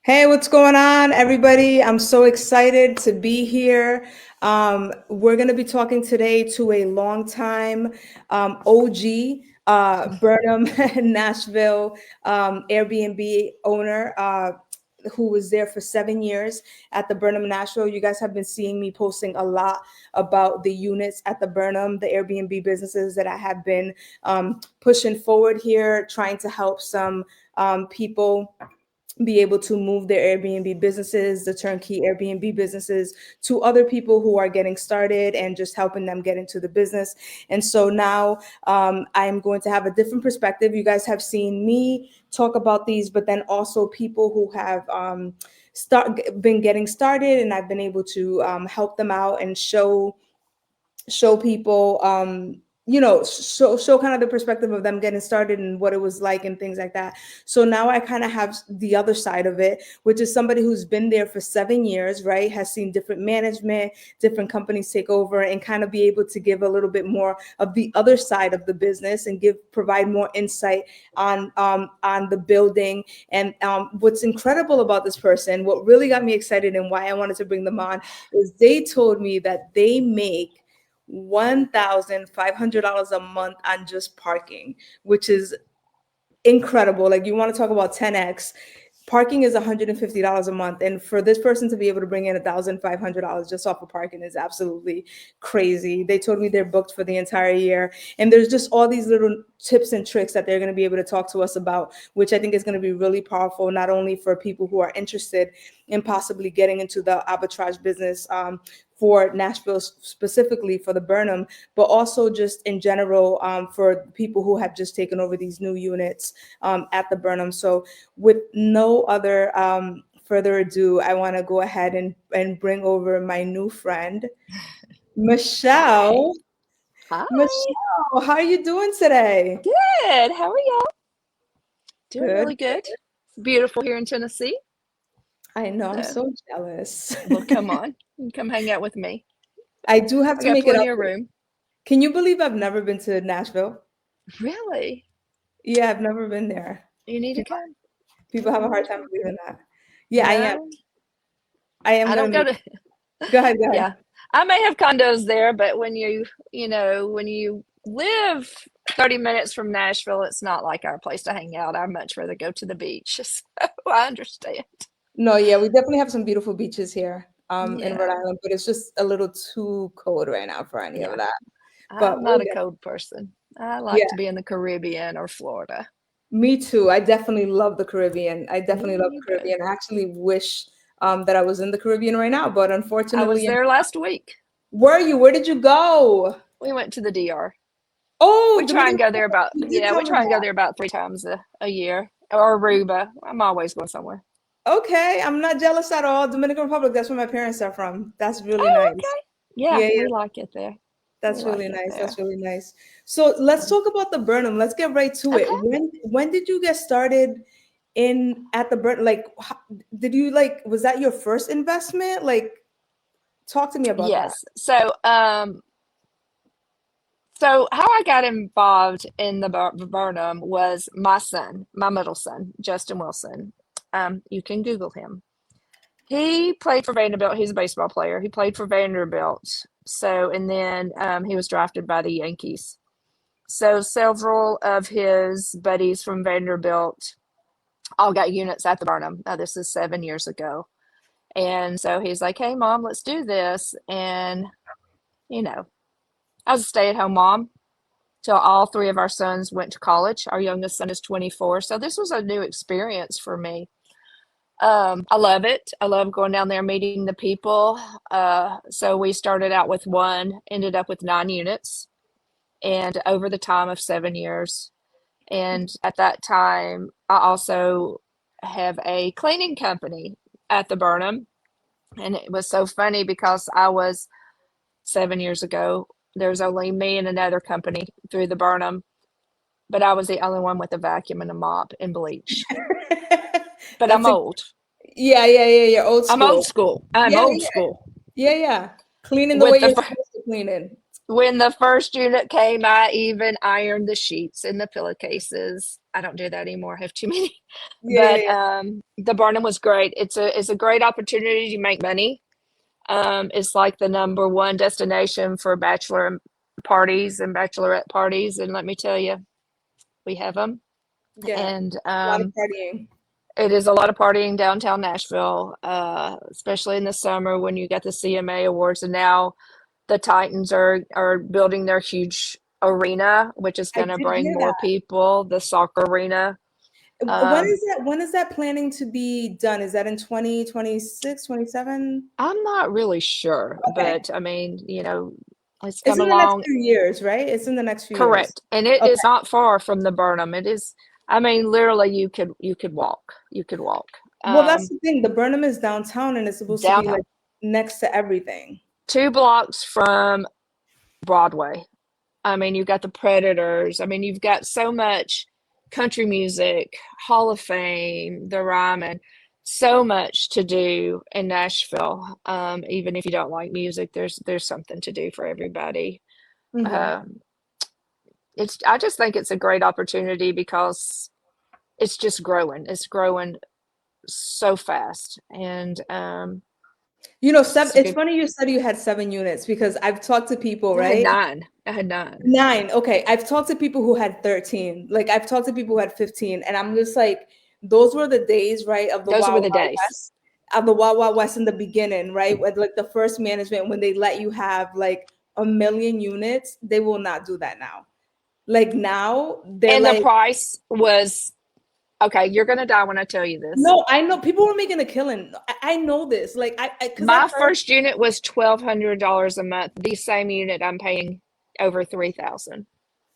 Hey, what's going on, everybody? I'm so excited to be here. We're going to be talking today to a longtime OG Burnham, Nashville Airbnb owner who was there for 7 years at the Burnham, Nashville. You guys have been seeing me posting a lot about the units at the Burnham, the Airbnb businesses that I have been pushing forward here, trying to help some people be able to move their Airbnb businesses, the turnkey Airbnb businesses, to other people who are getting started and just helping them get into the business. And so now I'm going to have a different perspective. You guys have seen me talk about these, but then also people who have been getting started, and I've been able to help them out and show people show kind of the perspective of them getting started and what it was like and things like that. So now I kind of have the other side of it, which is somebody who's been there for 7 years, right? Has seen different management, different companies take over, and kind of be able to give a little bit more of the other side of the business and provide more insight on the building. And what's incredible about this person, what really got me excited and why I wanted to bring them on, is they told me that they make $1,500 a month on just parking, which is incredible. Like, you want to talk about 10x. Parking is $150 a month, and for this person to be able to bring in $1,500 just off of parking is absolutely crazy. They told me they're booked for the entire year, and there's just all these little tips and tricks that they're going to be able to talk to us about, which I think is going to be really powerful, not only for people who are interested in possibly getting into the arbitrage business for Nashville, specifically for the Burnham, but also just in general for people who have just taken over these new units at the Burnham. So with no other further ado, I want to go ahead and bring over my new friend, Michelle. Hi. Michelle, how are you doing today? Good. How are y'all? Doing Good. really good. It's beautiful here in Tennessee. I know, I'm So, so jealous. well, come on. You can come hang out with me. I do have I to got make it plenty up. of room. Can you believe I've never been to Nashville? Really? Yeah, I've never been there. You need to People, come. people have a You hard need to time come. believing that. Yeah, I am. No, I am I gonna don't go make. to, Go ahead. Go ahead. yeah. I may have condos there, but when you live 30 minutes from Nashville, it's not like our place to hang out. I'd much rather go to the beach. So I understand. No, yeah, we definitely have some beautiful beaches here in Rhode Yeah. Island, but it's just a little too cold right now for any of Yeah. that. But I'm we'll not a get. cold person. I like Yeah, to be in the Caribbean or Florida. me too. I definitely love the Caribbean. I Yeah, definitely love you the do. Caribbean. I actually wish that I was in the Caribbean right now, but I was unfortunately, there last week. were you? Where did you go? We went to the DR. Oh, We try and Dominican go there Republic. about, You did yeah, tell we me try and go that. there about 3 times a year. Or Aruba. I'm always going somewhere. Okay, I'm not jealous at all. Dominican Republic, that's where my parents are from. That's really Oh, nice. okay. Yeah, Yeah, we yeah, like it there. We that's really like it nice. That's there. really nice. So let's talk about the Burnham. Let's get right to it. Okay. When did you get started in at the Burnham? Like, did you like, was that your first investment? Like, talk to me about that. Yes. So how I got involved in the Burnham was my son, my middle son, Justin Wilson. You can Google him. He played for Vanderbilt. He's a baseball player. He played for Vanderbilt. So, and then he was drafted by the Yankees. So, several of his buddies from Vanderbilt all got units at the Burnham. Now, this is 7 years ago. And so he's like, hey, mom, let's do this. And, you know, I was a stay at home mom till all three of our sons went to college. Our youngest son is 24. So, this was a new experience for me. I love it. I love going down there, meeting the people. So we started out with one, ended up with 9 units, and over the time of 7 years. And at that time, I also have a cleaning company at the Burnham. And it was so funny because I was 7 years ago, there was only me and another company through the Burnham, but I was the only one with a vacuum and a mop and bleach. But That's I'm a old. yeah, yeah, yeah. You're old I'm old school. school. I'm Yeah, old yeah, school. yeah, yeah. Cleaning the way With the you're fir- supposed to clean it. When the first unit came, I even ironed the sheets in the pillowcases. I don't do that anymore. I have too many. But Yeah. the Burnham was great. It's a great opportunity to make money. It's like the number one destination for bachelor parties and bachelorette parties. And let me tell you, we have them. Yeah. And A lot of partying. it is a lot of partying downtown Nashville, especially in the summer when you get the CMA awards. And now the Titans are building their huge arena, which is I going to did bring hear more that. people, the soccer arena. When Um, is that? When is that planning to be done? Is that in 2026, 27? I'm not really sure, Okay. but I mean, it's It's come in the next along. few years, right? It's in the next few years. Correct. And it Okay. is not far from the Burnham. It is, I mean, literally you could walk. You could walk. Well, that's the thing. The Burnham is downtown and it's supposed to be like Downtown, next to everything. 2 blocks from Broadway. I mean, you've got the Predators. I mean, you've got so much country music, Hall of Fame, the Ryman, so much to do in Nashville. Even if you don't like music, there's something to do for everybody. Hmm. Um, I just think it's a great opportunity because it's just growing. It's growing so fast, and It's funny you said you had 7 units because I've talked to people, I had right? 9. I had 9. 9. Okay. I've talked to people who had 13. Like I've talked to people who had 15. And I'm just like, those were the days, right, of the Those Wild were the Wild days. West, in the beginning, right? With like the first management, when they let you have like a million units, they will not do that now. Like now, they're And the like, price was okay. You're gonna die when I tell you this. no, I know people were making a killing. I know this. Like because I've My heard. first unit was $1,200 a month. The same unit I'm paying over 3,000.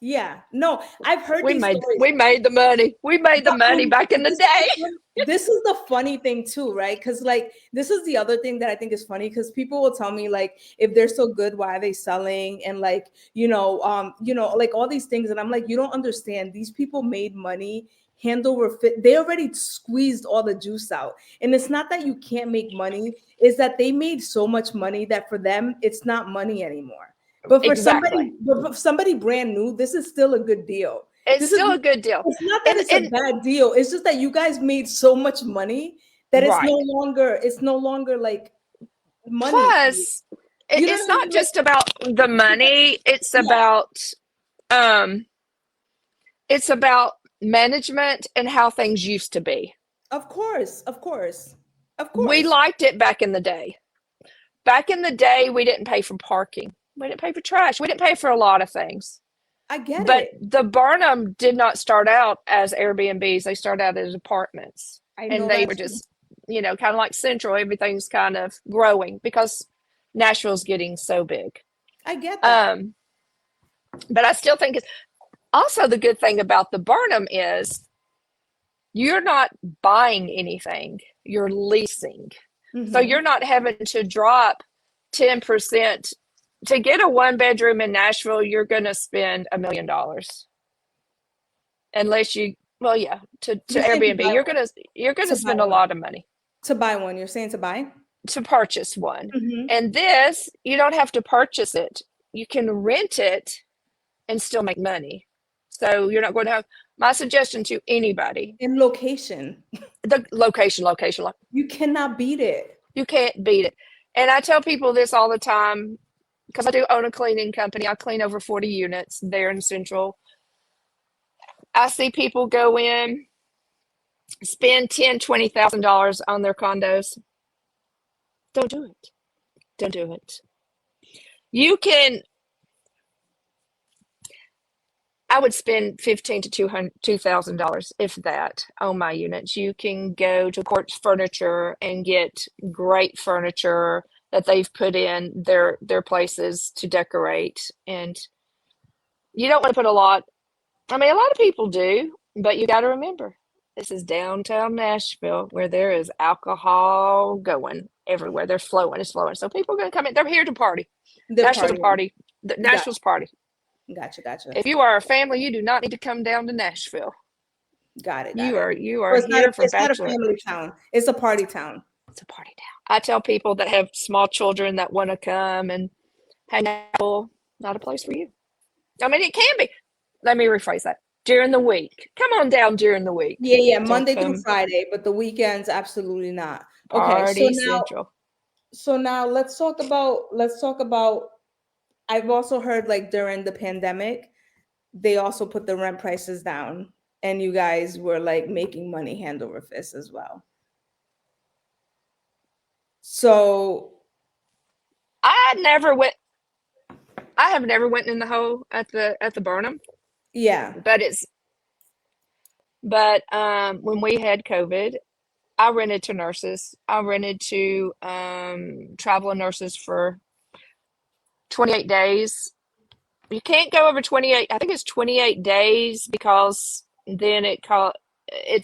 Yeah, no, I've heard We these made stories. we made the money. We made the But money back in the day. this is the funny thing too, right? Because like this is the other thing that I think is funny because people will tell me like if they're so good, why are they selling? And like like all these things, and I'm like, you don't understand. These people made money hand over fit. They already squeezed all the juice out, and it's not that you can't make money; is that they made so much money that for them it's not money anymore. Exactly. But for somebody brand new, this is still a good deal. It's This is still a good deal. it's not that And it's a bad deal. It's just that you guys made so much money that right. it's no longer like money to you. Plus, You know what it's I not mean? Like, just about the money. yeah, Um it's about management and how things used to be. of course, of course, of We course. liked it back in the day. Back in the day, we didn't pay for parking. We didn't pay for trash. We didn't pay for a lot of things. I get But it. the Burnham did not start out as Airbnbs. They started out as apartments. I And know they that were too. just, kind of like Central. Everything's kind of growing because Nashville's getting so big. I get that. Um, but I still think it's also the good thing about the Burnham is you're not buying anything, you're leasing. So Hmm. you're not having to drop 10%. To get a 1 bedroom in Nashville, you're going to spend $1 million. Unless you, well, yeah, to You're saying to Airbnb, buy you're one. going to you're going to To buy spend a one. lot of money To buy one. You're saying to buy? to purchase one. Hmm. And this, you don't have to purchase it. You can rent it and still make money. So you're not going to have my suggestion to anybody, In location. the location. You cannot beat it. You can't beat it. And I tell people this all the time because I do own a cleaning company. I clean over 40 units there in Central. I see people go in, spend $10,000, $20,000 on their condos. Don't do it. Don't do it. You can. I would spend $1,500 to $2,000, if that, on my units. You can go to Quartz Furniture and get great furniture that they've put in their places to decorate. And you don't want to put a lot. I mean, a lot of people do, but you got to remember, this is downtown Nashville where there is alcohol going everywhere. They're flowing, it's flowing. So people are going to come in. They're here to party. The Nashville's a party. party. Got Nashville's party. gotcha. If you are a family, you do not need to come down to Nashville. Got it. You Got it. are you So are here for it's not a bachelor. family town. It's a party town. It's a party town. I tell people that have small children that want to come and hang out. not a place for you. I mean, it can be. Let me rephrase that. During the week. Come on down during the week. Yeah, Don't Monday through come Friday, but the weekends absolutely not. Okay, party central. so now let's talk about I've also heard like during the pandemic, they also put the rent prices down and you guys were like making money hand over fist as well. So, I never went. I have never went in the hole at the Burnham, yeah. but when we had COVID, I rented to nurses. I rented to traveling nurses for 28 days. You can't go over 28. I think it's 28 days because then it's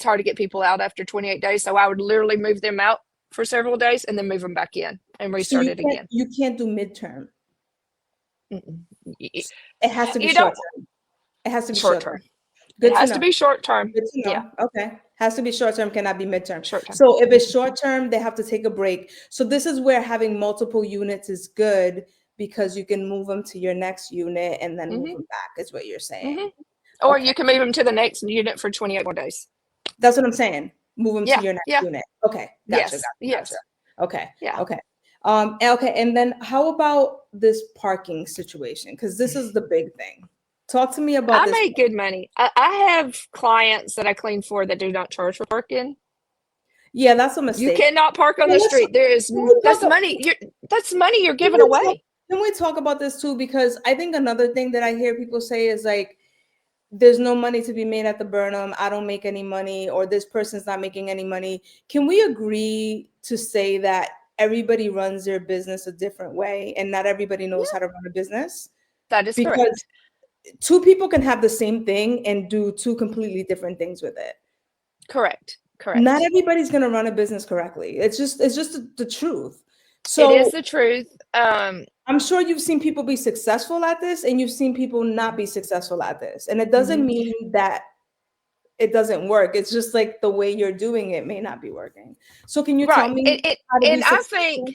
hard to get people out after 28 days. So I would literally move them out for several days and then move them back in and So restart it again. you can't do midterm. Mm-mm. It has to be You short don't term. It has to be short short term. term. Good It to has know. to be short term. Good to Yeah, know. Okay. Has to be short term, cannot be midterm. short term. So if it's short term, they have to take a break. So this is where having multiple units is good because you can move them to your next unit and then move hmm them back, is what you're saying. hmm Or Okay. you can move them to the next unit for 28 more days. That's what I'm saying. Move them to Yeah, your next yeah, unit. Okay. Gotcha. yes. Okay. Yeah. Okay. Okay. And then how about this parking situation? Because this is the big thing. Talk to me about I this. make good money. I have clients that I clean for that do not charge for parking. Yeah, that's a You mistake. cannot park on Well, the street. That's can money. That's money you're we giving talk, away. can we talk about this too? Because I think another thing that I hear people say is like, there's no money to be made at the Burnham. I don't make any money, or this person's not making any money. Can we agree to say that everybody runs their business a different way and not everybody knows Yeah, how to run a business? that is Because correct. two people can have the same thing and do two completely different things with it. Correct. Not Correct. everybody's going to run a business correctly. It's just the truth. It is So the truth. I'm sure you've seen people be successful at this and you've seen people not be successful at this. And it doesn't Mhm. mean that it doesn't work. It's just like the way you're doing it may not be working. So can you tell Right. me how to be And I think successful?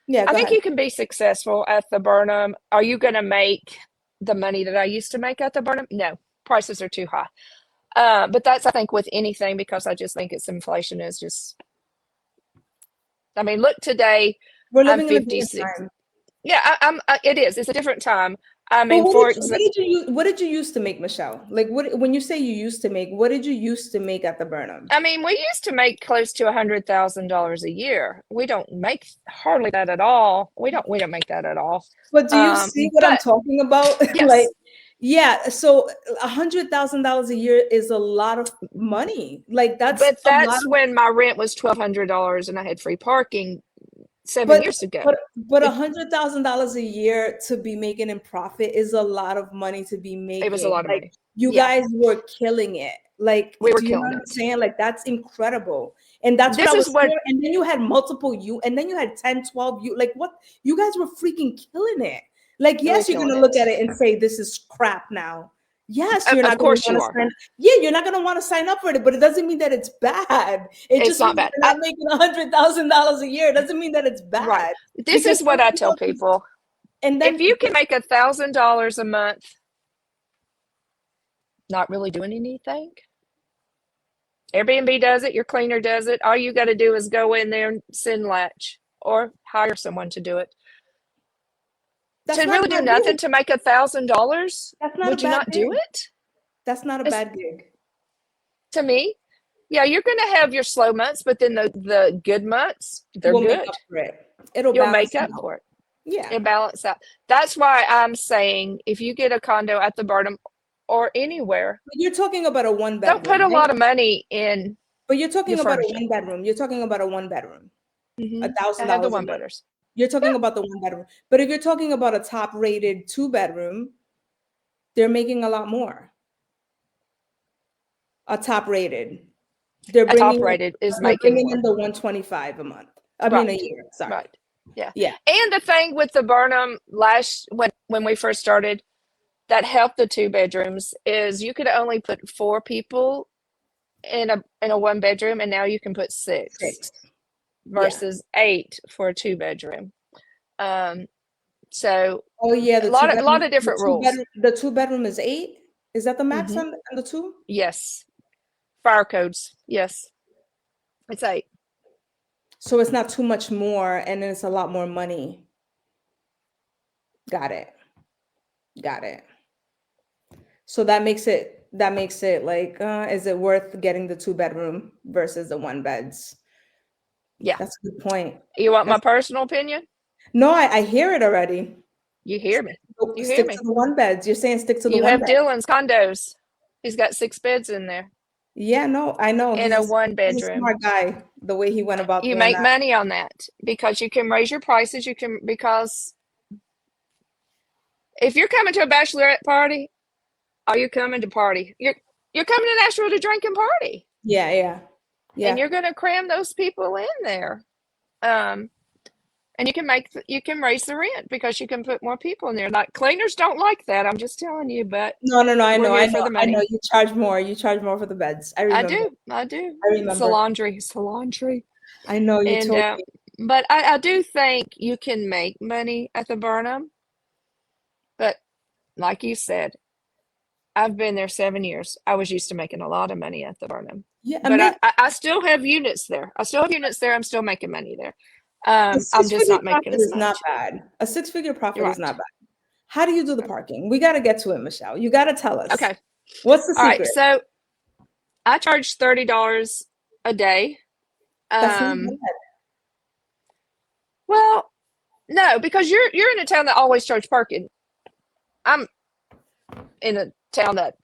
Yeah, go ahead. you can be successful at the Burnham. Are you going to make the money that I used to make at the Burnham? No, prices are too high. But that's, I think, with anything, because I just think it's inflation is just, I mean, look, today We're I'm living in a different 56. time. Yeah, it is. It's a different time. I But mean, what did you used to make, Michelle? Like when you say you used to make, what did you used to make at the Burnham? I mean, we used to make close to $100,000 a year. We don't make hardly that at all. We don't make that at all. But do you see what I'm But talking about? Like, yes, yeah, so $100,000 a year is a lot of money. Like that's but a lot that's when my rent was $1,200 and I had free parking 7 But years ago. but $100,000 a year to be making in profit is a lot of money to be It was a making. lot of Like money. you Yeah, guys were killing it. Like, we were do you know killing what I'm it. saying? Like that's incredible. And that's what I This is was what saying. And then you had multiple you, and then you had 10, 12 you. Like what? You guys were freaking killing it. Like, we were yes, you're killing gonna it. look at it and say this is crap now. Yes, you're Of not gonna course want you to are. sign. Yeah, you're not gonna want to sign up for it, but it doesn't mean that it's bad. It It's just not means bad. you're not making $100,000 a year. It doesn't mean that it's Right. bad. This Because is what I tell people. and If then you can make $1,000 a month, not really doing anything, Airbnb does it, your cleaner does it. All you got to do is go in there and send latch or hire someone to do it. that's To not a really do bad gig. nothing to make $1,000, That's not a would you bad not do gig. it? That's not a It's, bad gig. to me, yeah, you're going to have your slow months, but then the good months, they're We'll make good. up for it. It'll You'll balance make up out. for it. Yeah. It balance out. That's why I'm saying if you get a condo at the Burnham or anywhere, But you're talking about a one don't put bedroom, a right? lot of money in But you're your talking about a furniture. one bedroom. You're talking about a one bedroom. A I thousand have the dollars a one month. betters. You're Yeah, talking about the one bedroom. But if you're talking about a top rated two bedroom, they're making a lot more. A top rated. They're a top bringing rated is they're making bringing in more. the 125 a month. I mean a Right. year. Sorry. Right. Yeah. Yeah. And the thing with the Burnham last when we first started that helped the two bedrooms is you could only put 4 people in a one bedroom, and now you can put 6 6. Yeah. versus 8 for a two bedroom. Um, So Oh yeah, a lot of different rules. the two bedroom is 8. Is that the max Hmm. on the two? Yes. Fire codes. Yes. It's 8. So it's not too much more, and then it's a lot more money. Got it. Got it. So that makes it like, is it worth getting the two bedroom versus the one beds? Yeah. That's a good point. You want my That's personal opinion? no, I hear it already. You hear me. You hear Stick to me. the one beds. You're saying stick to the You one have bed. Dylan's condos. He's got 6 beds in there Yeah, no, I know. in a 1 He's a bedroom. smart guy, the way he went about You doing make that. money on that because you can raise your prices. You can, because if you're coming to a bachelorette party, are you coming to party? You're coming to Nashville to drink and party, Yeah, yeah. and Yeah. you're going to cram those people in there. Um, and you can raise the rent because you can put more people in there. Like cleaners don't like that. I'm just telling you, but No, no, no. I we're know, I here know, for the I know. money. You charge more. You charge more for the beds. I I remember. do. I do. I It's the remember. laundry. It's the laundry. I know you And told me. but I do think you can make money at the Burnham. But like you said, I've been there 7 years. I was used to making a lot of money at the Burnham. Yeah, But I still have units there. I still have units there. I'm still making money there. a I'm just six-figure not making profit as is not much. bad. A six-figure You're profit is not right. bad. How do you do the parking? We got to get to it, Michelle. You got to tell us. Okay. What's the All right. secret? So I charge $30 a day. That's not Um, bad. well, no, because you're in a town that always charge parking. I'm in a town that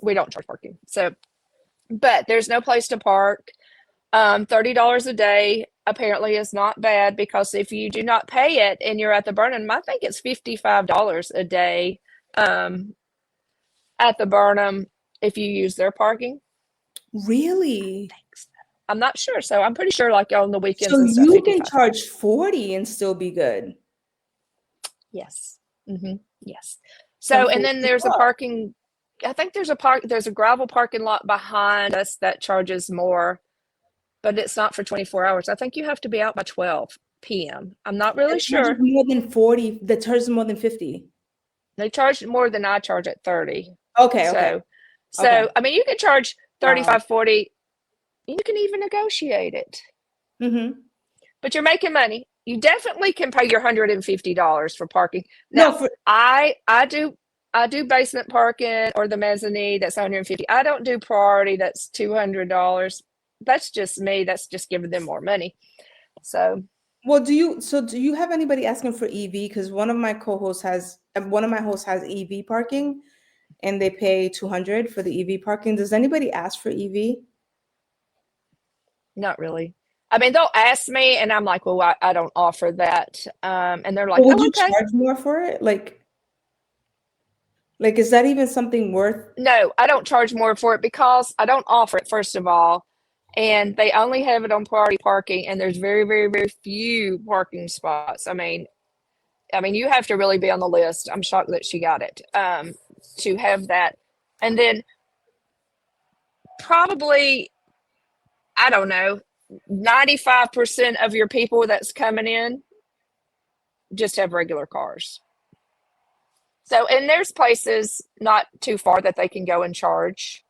we don't charge parking. So, but there's no place to park. $30 a day apparently is not bad because if you do not pay it and you're at the Burnham, I think it's $55 a day at the Burnham if you use their parking. Really? I'm not sure, so I'm pretty sure like on the weekends So and stuff, you can 55. charge 40 and still be good. Yes. Yes. From So, and 40 then to there's a what? parking. I think there's a gravel parking lot behind us that charges more, but it's not for 24 hours. I think you have to be out by 12 p.m. I'm not really That charges sure. more than 40. That charges more than 50. They charge more than I charge at 30. Okay, okay, So, okay. I mean, you can charge Wow. 35, 40. You can even negotiate it, Mm-hmm. but you're making money. You definitely can pay your $150 for parking. No, Now, I do basement parking or the mezzanine. That's 150. I don't do priority. That's $200. That's just me. That's just giving them more money. So well, do you have anybody asking for EV? Because one of my hosts has EV parking and they pay 200 for the EV parking. Does anybody ask for EV? not really. I mean, they'll ask me, and I'm like, well, I don't offer that. And they're like, But would oh, you okay. charge more for it? Like, is that even something worth? No, I don't charge more for it because I don't offer it, first of all. And they only have it on priority parking, and there's very, very, very few parking spots. I mean, you have to really be on the list. I'm shocked that she got it to have that. And then probably, I don't know, 95% of your people that's coming in just have regular cars. So, and there's places not too far that they can go and charge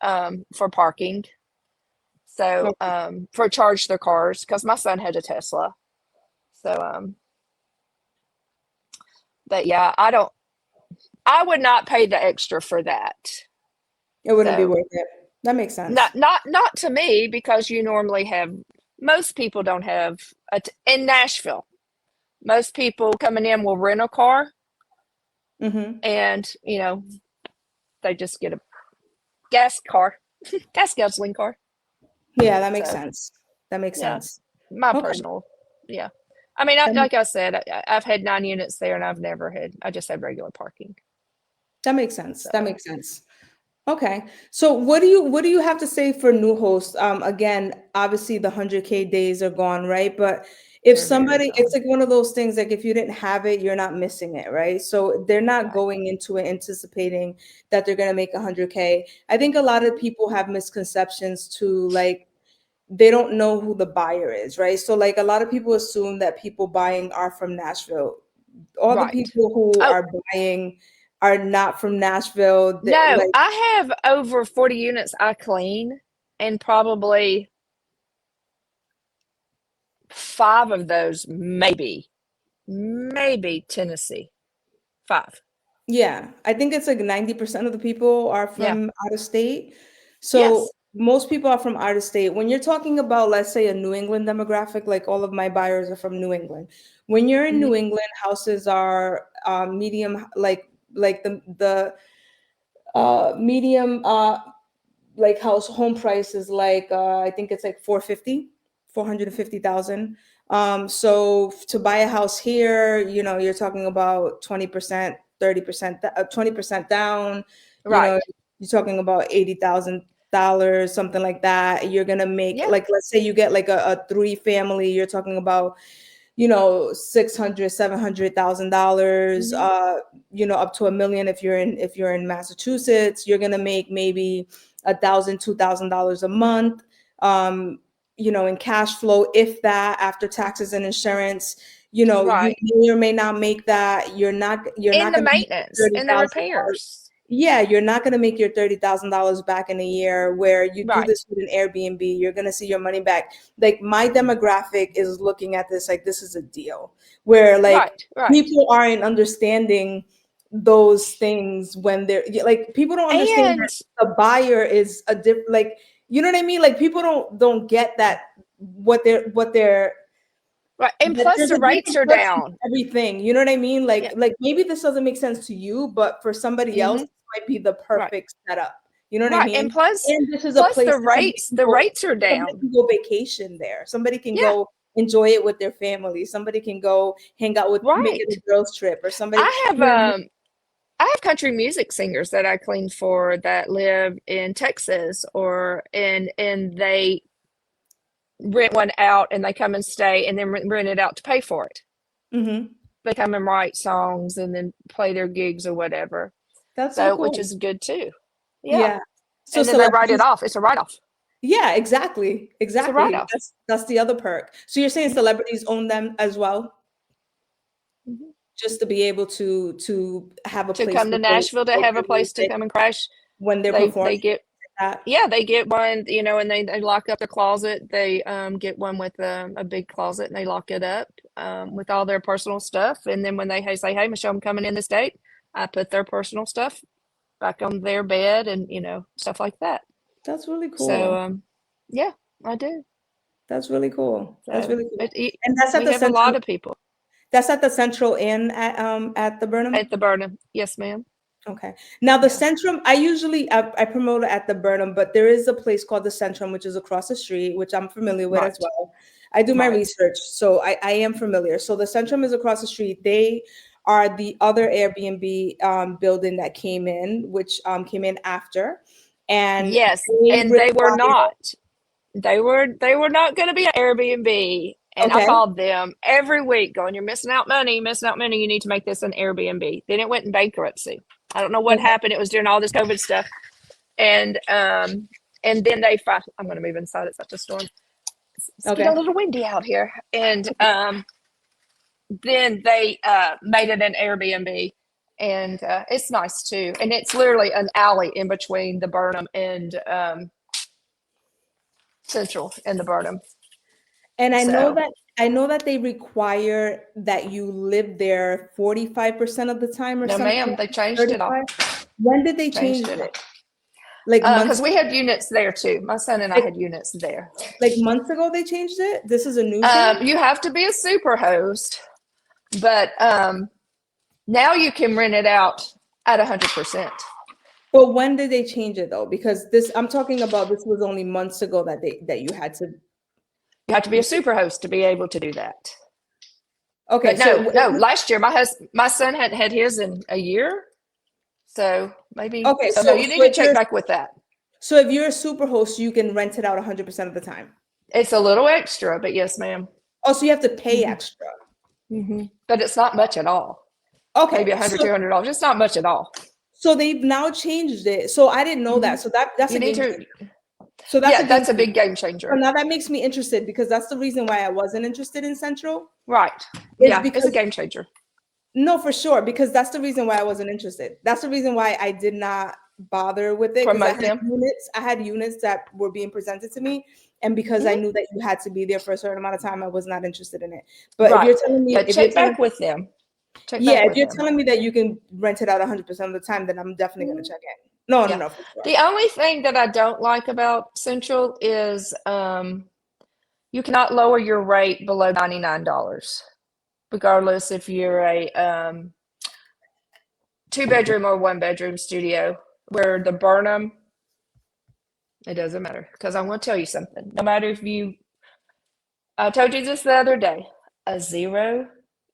for parking. So, Okay. for charge their cars, because my son had a Tesla. So, but yeah, I would not pay the extra for that. It wouldn't be So, worth it. That makes sense. not to me because you normally have, most people don't have in Nashville. Most people coming in will rent a car, Mm-hmm. and they just get a gas car, gas guzzling car. Yeah, that makes So sense. That makes yeah, sense. my Okay. personal, yeah. I mean, That, like I said, I've had 9 units there, and I just had regular parking. that makes sense. That So makes sense. Okay. So what do you have to say for new hosts? Again, obviously the 100K days are gone, right? But if they're very somebody, it's gone. like one of those things, like if you didn't have it, you're not missing it, right? So they're not Right. going into it anticipating that they're gonna make 100K. I think a lot of people have misconceptions to like they don't know who the buyer is, right? So like a lot of people assume that people buying are from Nashville. all the Right. people who Oh, are buying are not from Nashville. no, Like, I have over 40 units I clean, and probably 5 of those, maybe Tennessee. 5. yeah, I think it's like 90% of the people are Yeah. from out of state. So Yes. most people are from out of state. When you're talking about, let's say, a New England demographic, like all of my buyers are from New England. When you're in Hmm. New England, houses are medium, like the medium like house home price is like I think it's like 450,000. So to buy a house here, you're talking about 20%, 30%, 20% down, you know, Right. you're talking about $80,000, something like that. You're gonna make, Yeah. like, let's say you get like a three family, you're talking about 600, $700,000, Hmm. up to $1 million. If you're in Massachusetts, you're gonna make maybe $1,000, $2,000 a month, in cash flow, if that, after taxes and insurance. You Right. may or may not make that. You're not And the gonna make maintenance and the $30,000. repairs. Yeah, you're not going to make your $30,000 back in a year. Where you do Right. this with an Airbnb, you're going to see your money back. Like, my demographic is looking at this like this is a deal, where like Right. Right. people aren't understanding those things when they're like, people don't understand And that the buyer is a different, like, you know what I mean? Like, people don't get that, what they're right. And that plus there's the a rates different are person for down. everything. You know what I mean? Yeah. Like maybe this doesn't make sense to you, but for somebody else, Hmm. this might be the Right. perfect setup. You know what I Right. And mean? plus, And this is a plus place the that rates, the rates are somebody down. can go vacation there. Somebody can Yeah. go enjoy it with their family. Somebody can go hang out with, make it Right. a girls trip, or somebody, I have you know what I mean? I have country music singers that I clean for that live in Texas, or and they rent one out and they come and stay and then rent it out to pay for it. Mhm. They come and write songs and then play their gigs or whatever. That's so So, which cool. is good too. Yeah. Yeah. So And then they write it celebrities, off. It's a write off. yeah, exactly. It's a write Exactly. off. That's the other perk. So you're saying celebrities own them as well? Hmm. Just to be able to have a To place come to to go Nashville to promote have a their place to music come and crash, when they're performing they get, like that. yeah, they get one, and they lock up the closet. They get one with a big closet and they lock it up with all their personal stuff. And then when they say, "Hey, Michelle, I'm coming in this date," I put their personal stuff back on their bed and stuff like that. That's really So cool. yeah, I do. That's really cool. That's So really cool. And that's at we the have a lot Central. of people That's at the Central Inn at the at Burnham. the Burnham. Yes, ma'am. Okay. Now the Yeah. Centrum, I promote it at the Burnham, but there is a place called the Centrum, which is across the street, which I'm familiar with as Right. well. I do my Right. research, so I am familiar. So the Centrum is across the street. They are the other Airbnb building that came in, which came in after, and Yes, they and they were require. not. They were not going to be an Airbnb. And I Okay. called them every week going, "You're missing out money, missing out money. You need to make this an Airbnb." Then it went in bankruptcy. I don't know what Okay. happened. It was during all this COVID stuff. And then I'm going to move inside. It's such a storm. It's getting a Okay. little windy out here. And then they made it an Airbnb. And it's nice too. And it's literally an alley in between the Burnham and Central and the Burnham. And So I know that they require that you live there 45% of the time or no, something, ma'am, like they that, changed it all. 35. When did they Changed change it all. it? Like months Because we had units there too. My son and I like had units there. like months ago they changed it? This is a new change? You have to be a super host, but now you can rent it out at 100%. But when did they change it though? Because I'm talking about, this was only months ago that you had to. You have to be a super host to be able to do that. Okay, But so no. Last year, my son hadn't had his in a year, so maybe. okay, So no, you need to check back with that. so if you're a super host, you can rent it out 100% of the time. It's a little extra, but yes, ma'am. Oh, so you have to pay Hmm. extra. But it's not much at all. Maybe Okay, $100, $200. It's not much at all. so they've now changed it. So I didn't know Hmm. that. So that's You a need game to. changer. So that's a Yeah, game that's a changer. big game So changer. now that makes me interested, because that's the reason why I wasn't interested in Central. Right. Is Yeah, it's a because game changer. No, for sure, because that's the reason why I wasn't interested. That's the reason why I did not bother with it, because Promote them. I had units that were being presented to me, and because I Mhm. knew that you had to be there for a certain amount of time, I was not interested in it. But if Right. you're telling Yeah, me, check back with them. Check yeah, back if with you're them. telling me that you can rent it out 100% of the time, then I'm definitely going Mhm. to check in. No, no, Yeah. no, for sure. The only thing that I don't like about Central is you cannot lower your rate below $99, regardless if you're a 2-bedroom or 1-bedroom studio. Where the Burnham, it doesn't matter, because I'm going to tell you something. No matter if you, I told you this the other day, a zero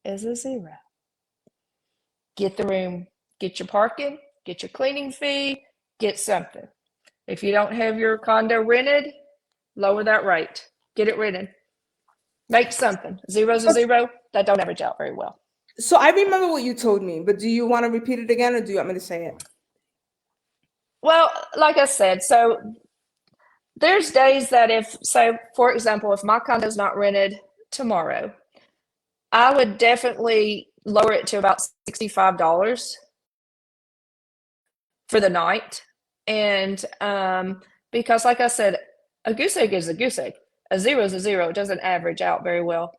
is a zero. Get the room, get your parking, get your cleaning fee, get something. If you don't have your condo rented, lower that rate. Get it rented. Make something. Zero's a zero. That don't average out very well. So I remember what you told me, but do you want to repeat it again, or do you want me to say it? Well, like I said, so there's days that if, so for example, if my condo's not rented tomorrow, I would definitely lower it to about $65 for the night. And because, like I said, a goose egg is a goose egg. A zero is a zero. It doesn't average out very well.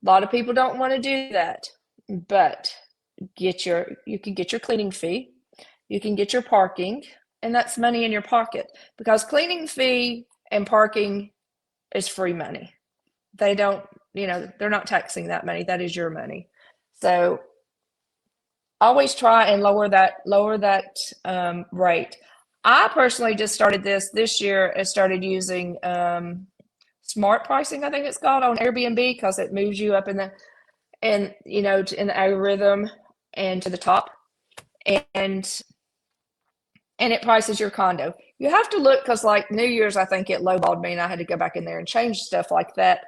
A lot of people don't want to do that, but you can get your cleaning fee, you can get your parking, and that's money in your pocket, because cleaning fee and parking is free money. They don't, they're not taxing that money. That is your money. So always try and lower that rate. I personally just started this year and started using smart pricing, I think it's called, on Airbnb, because it moves you up in the algorithm and to the top, and it prices your condo. You have to look, because like New Year's, I think it lowballed me and I had to go back in there and change stuff like that.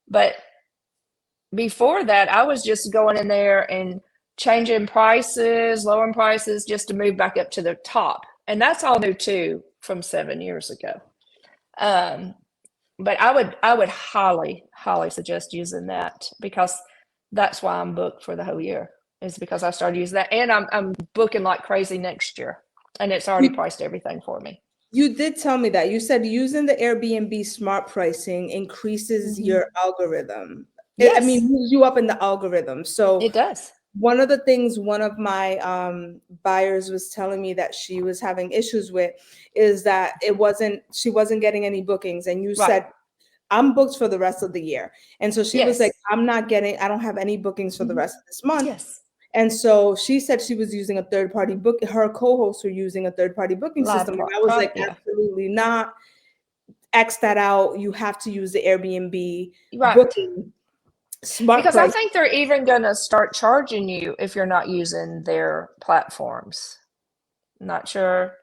But before that, I was just going in there and changing prices, lowering prices, just to move back up to the top. And that's all new too, from 7 years ago. Um, but I would highly, highly suggest using that, because that's why I'm booked for the whole year, is because I started using that, and I'm booking like crazy next year, and it's already priced everything for me. You did tell me that. You said using the Airbnb smart pricing increases Mhm. your algorithm. I mean, Yes, moves you up in the algorithm. So it does. one of the things one of my buyers was telling me that she was having issues with is that she wasn't getting any bookings. And you Right. said, I'm booked for the rest of the year. And so she was like, Yes. I don't have any bookings for the Mhm. rest of this month. Yes. And so she said she was using a third party book. Her co-hosts were using a third party booking Live system. And I was like, yeah. absolutely not. X that out. You have to use the Airbnb Right. booking smart Because I price. think they're even going to start charging you if you're not using their platforms. Not sure.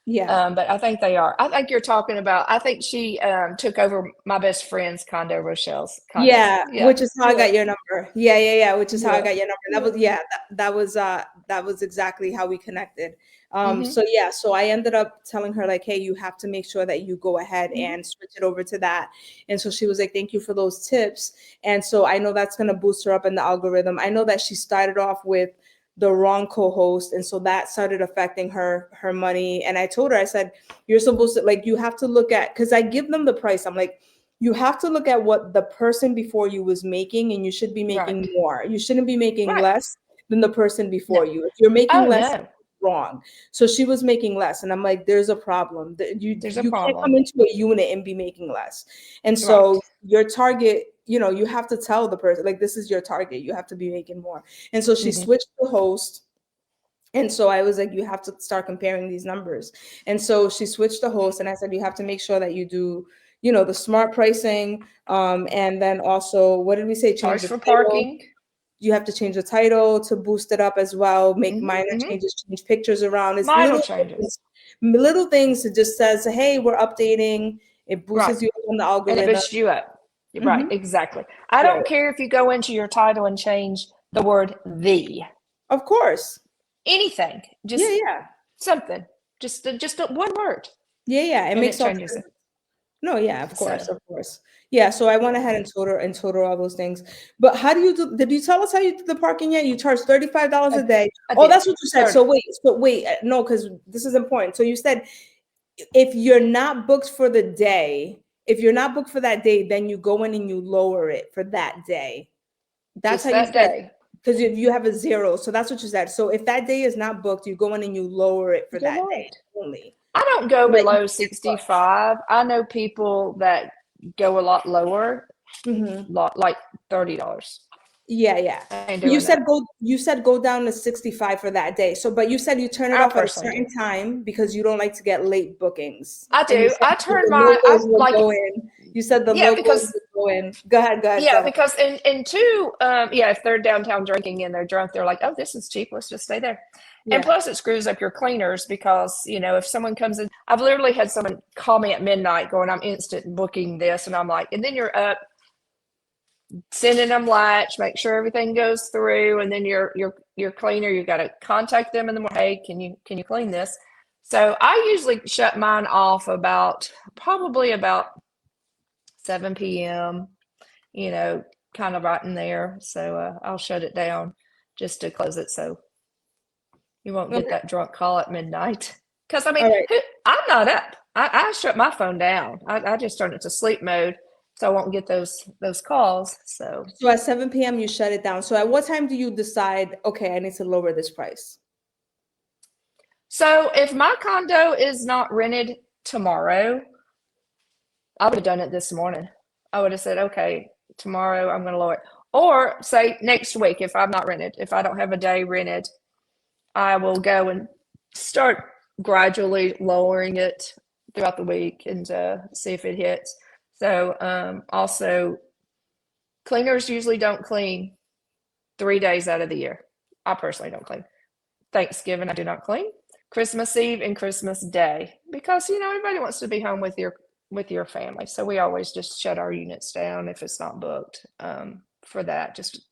Yeah. But I think they are. I think you're talking about, I think she took over my best friend's condo, Rochelle's condo. Yeah, Yeah. which is how I Yeah. got your number. Yeah, yeah, yeah, which is how I Yeah. got your number. That Yeah. was that was exactly how we connected. Mm-hmm. So yeah, so I ended up telling her like, hey, you have to make sure that you go ahead Mm-hmm. and switch it over to that. And so she was like, thank you for those tips. And so I know that's gonna boost her up in the algorithm. I know that she started off with the wrong co-host, and so that started affecting her money. And I told her, I said, you're supposed to, like, you have to look at, because I give them the price. I'm like, you have to look at what the person before you was making, and you should be Right. making more. You shouldn't be making Right. less than the person No. before you. If you're making Oh, less, no. wrong. So she was making less, and I'm like, there's a problem. There's a You can't come problem. into a unit and be making less. And so Right. your target, you have to tell the person, like, this is your target. You have to be making more. And so she Mm-hmm. switched the host. And so I was like, you have to start comparing these numbers. And so she switched the host, and I said, you have to make sure that you do, the smart pricing. And then also, what did we say? Change Charge the for title. parking. You have to change the title to boost it up as well, make Mm-hmm. minor Mm-hmm. changes, change pictures around. It's Minor changes. little things that just says, hey, we're updating. It Right. boosts you up on the And it algorithm. boosts you up. Right. Mhm. Exactly. I Yeah, don't care if you go into your title and change the word "the." of course. Anything. Yeah, Just yeah. something. Just one word, Yeah, yeah. It and makes it all changes it. No, yeah, of So course, of course. Yeah, so I went ahead and total all those things. But how do you do, did you tell us how you do the parking yet? You charge $35 a day. I Oh, did that's what you said. 30. So wait, no, because this is important. So you said if you're not booked for the day, if you're not booked for that day, then you go in and you lower it for that day. That's Just how you that said, day. because if you have a zero, so that's what you said. So if that day is not booked, you go in and you lower it for You that lower day it. only. I don't go So that you below can get booked. 65. I know people that go a lot lower, Mhm. like $30. Yeah, yeah. I ain't But doing that. you said go down to 65 for that day. So but you said you turn it I off at a personally do. certain time because you don't like to get late bookings. I And you do. said I because turn the my, I locals will like, go in. You said the yeah, locals because would go in. Go ahead, Yeah, tell them. because in two, yeah, if they're downtown drinking and they're drunk, they're like, "Oh, this is cheap. Let's just stay there." And Yeah. plus, it screws up your cleaners because if someone comes in, I've literally had someone call me at midnight going, "I'm instant booking this," and I'm like, and then you're up sending them latch, make sure everything goes through, and then your cleaner, you got to contact them in the morning. Hey, can you clean this? So I usually shut mine off probably about 7 p.m. you know, kind of right in there. So I'll shut it down just to close it so you won't get Okay. that drunk call at midnight. Because I mean, All right. I'm not up. I shut my phone down. I just turn it to sleep mode so I won't get those calls. So So at 7 p.m. you shut it down. So at what time do you decide, okay, I need to lower this price? so if my condo is not rented tomorrow, I would have done it this morning. I would have said, okay, tomorrow I'm going to lower it. Or say next week if I'm not rented, if I don't have a day rented, I will go and start gradually lowering it throughout the week and see if it hits. So also, cleaners usually don't clean 3 days out of the year. I personally don't clean. Thanksgiving, I do not clean. Christmas Eve and Christmas Day because everybody wants to be home with your family. So we always just shut our units down if it's not booked for that. Just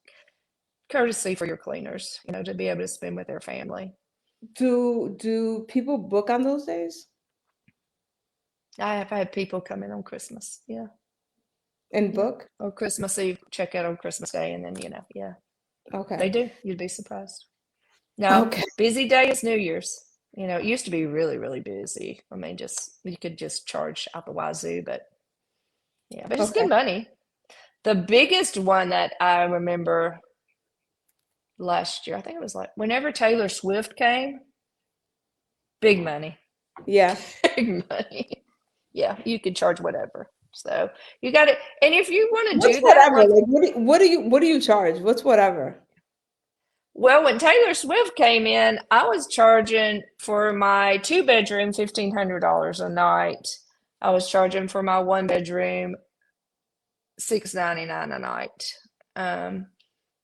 courtesy for your cleaners, to be able to spend with their family. Do people book on those days? I have had people come in on Christmas, yeah, And yeah, book? or Christmas Eve, check out on Christmas Day, and then yeah, they Okay. do. You'd be surprised. Now, Okay. busy day is New Year's. It used to be really, really busy. I mean, you could just charge out the wazoo, but yeah, but it's Okay. good money. The biggest one that I remember last year, I think it was like whenever Taylor Swift came, big money, Yeah. big money. Yeah, you could charge whatever. So you got it. And if you want to What's do that, whatever? like, Like what do you charge? What's whatever? well, when Taylor Swift came in, I was charging for my 2 bedroom $1,500 a night. I was charging for my 1 bedroom $699 a night. Um,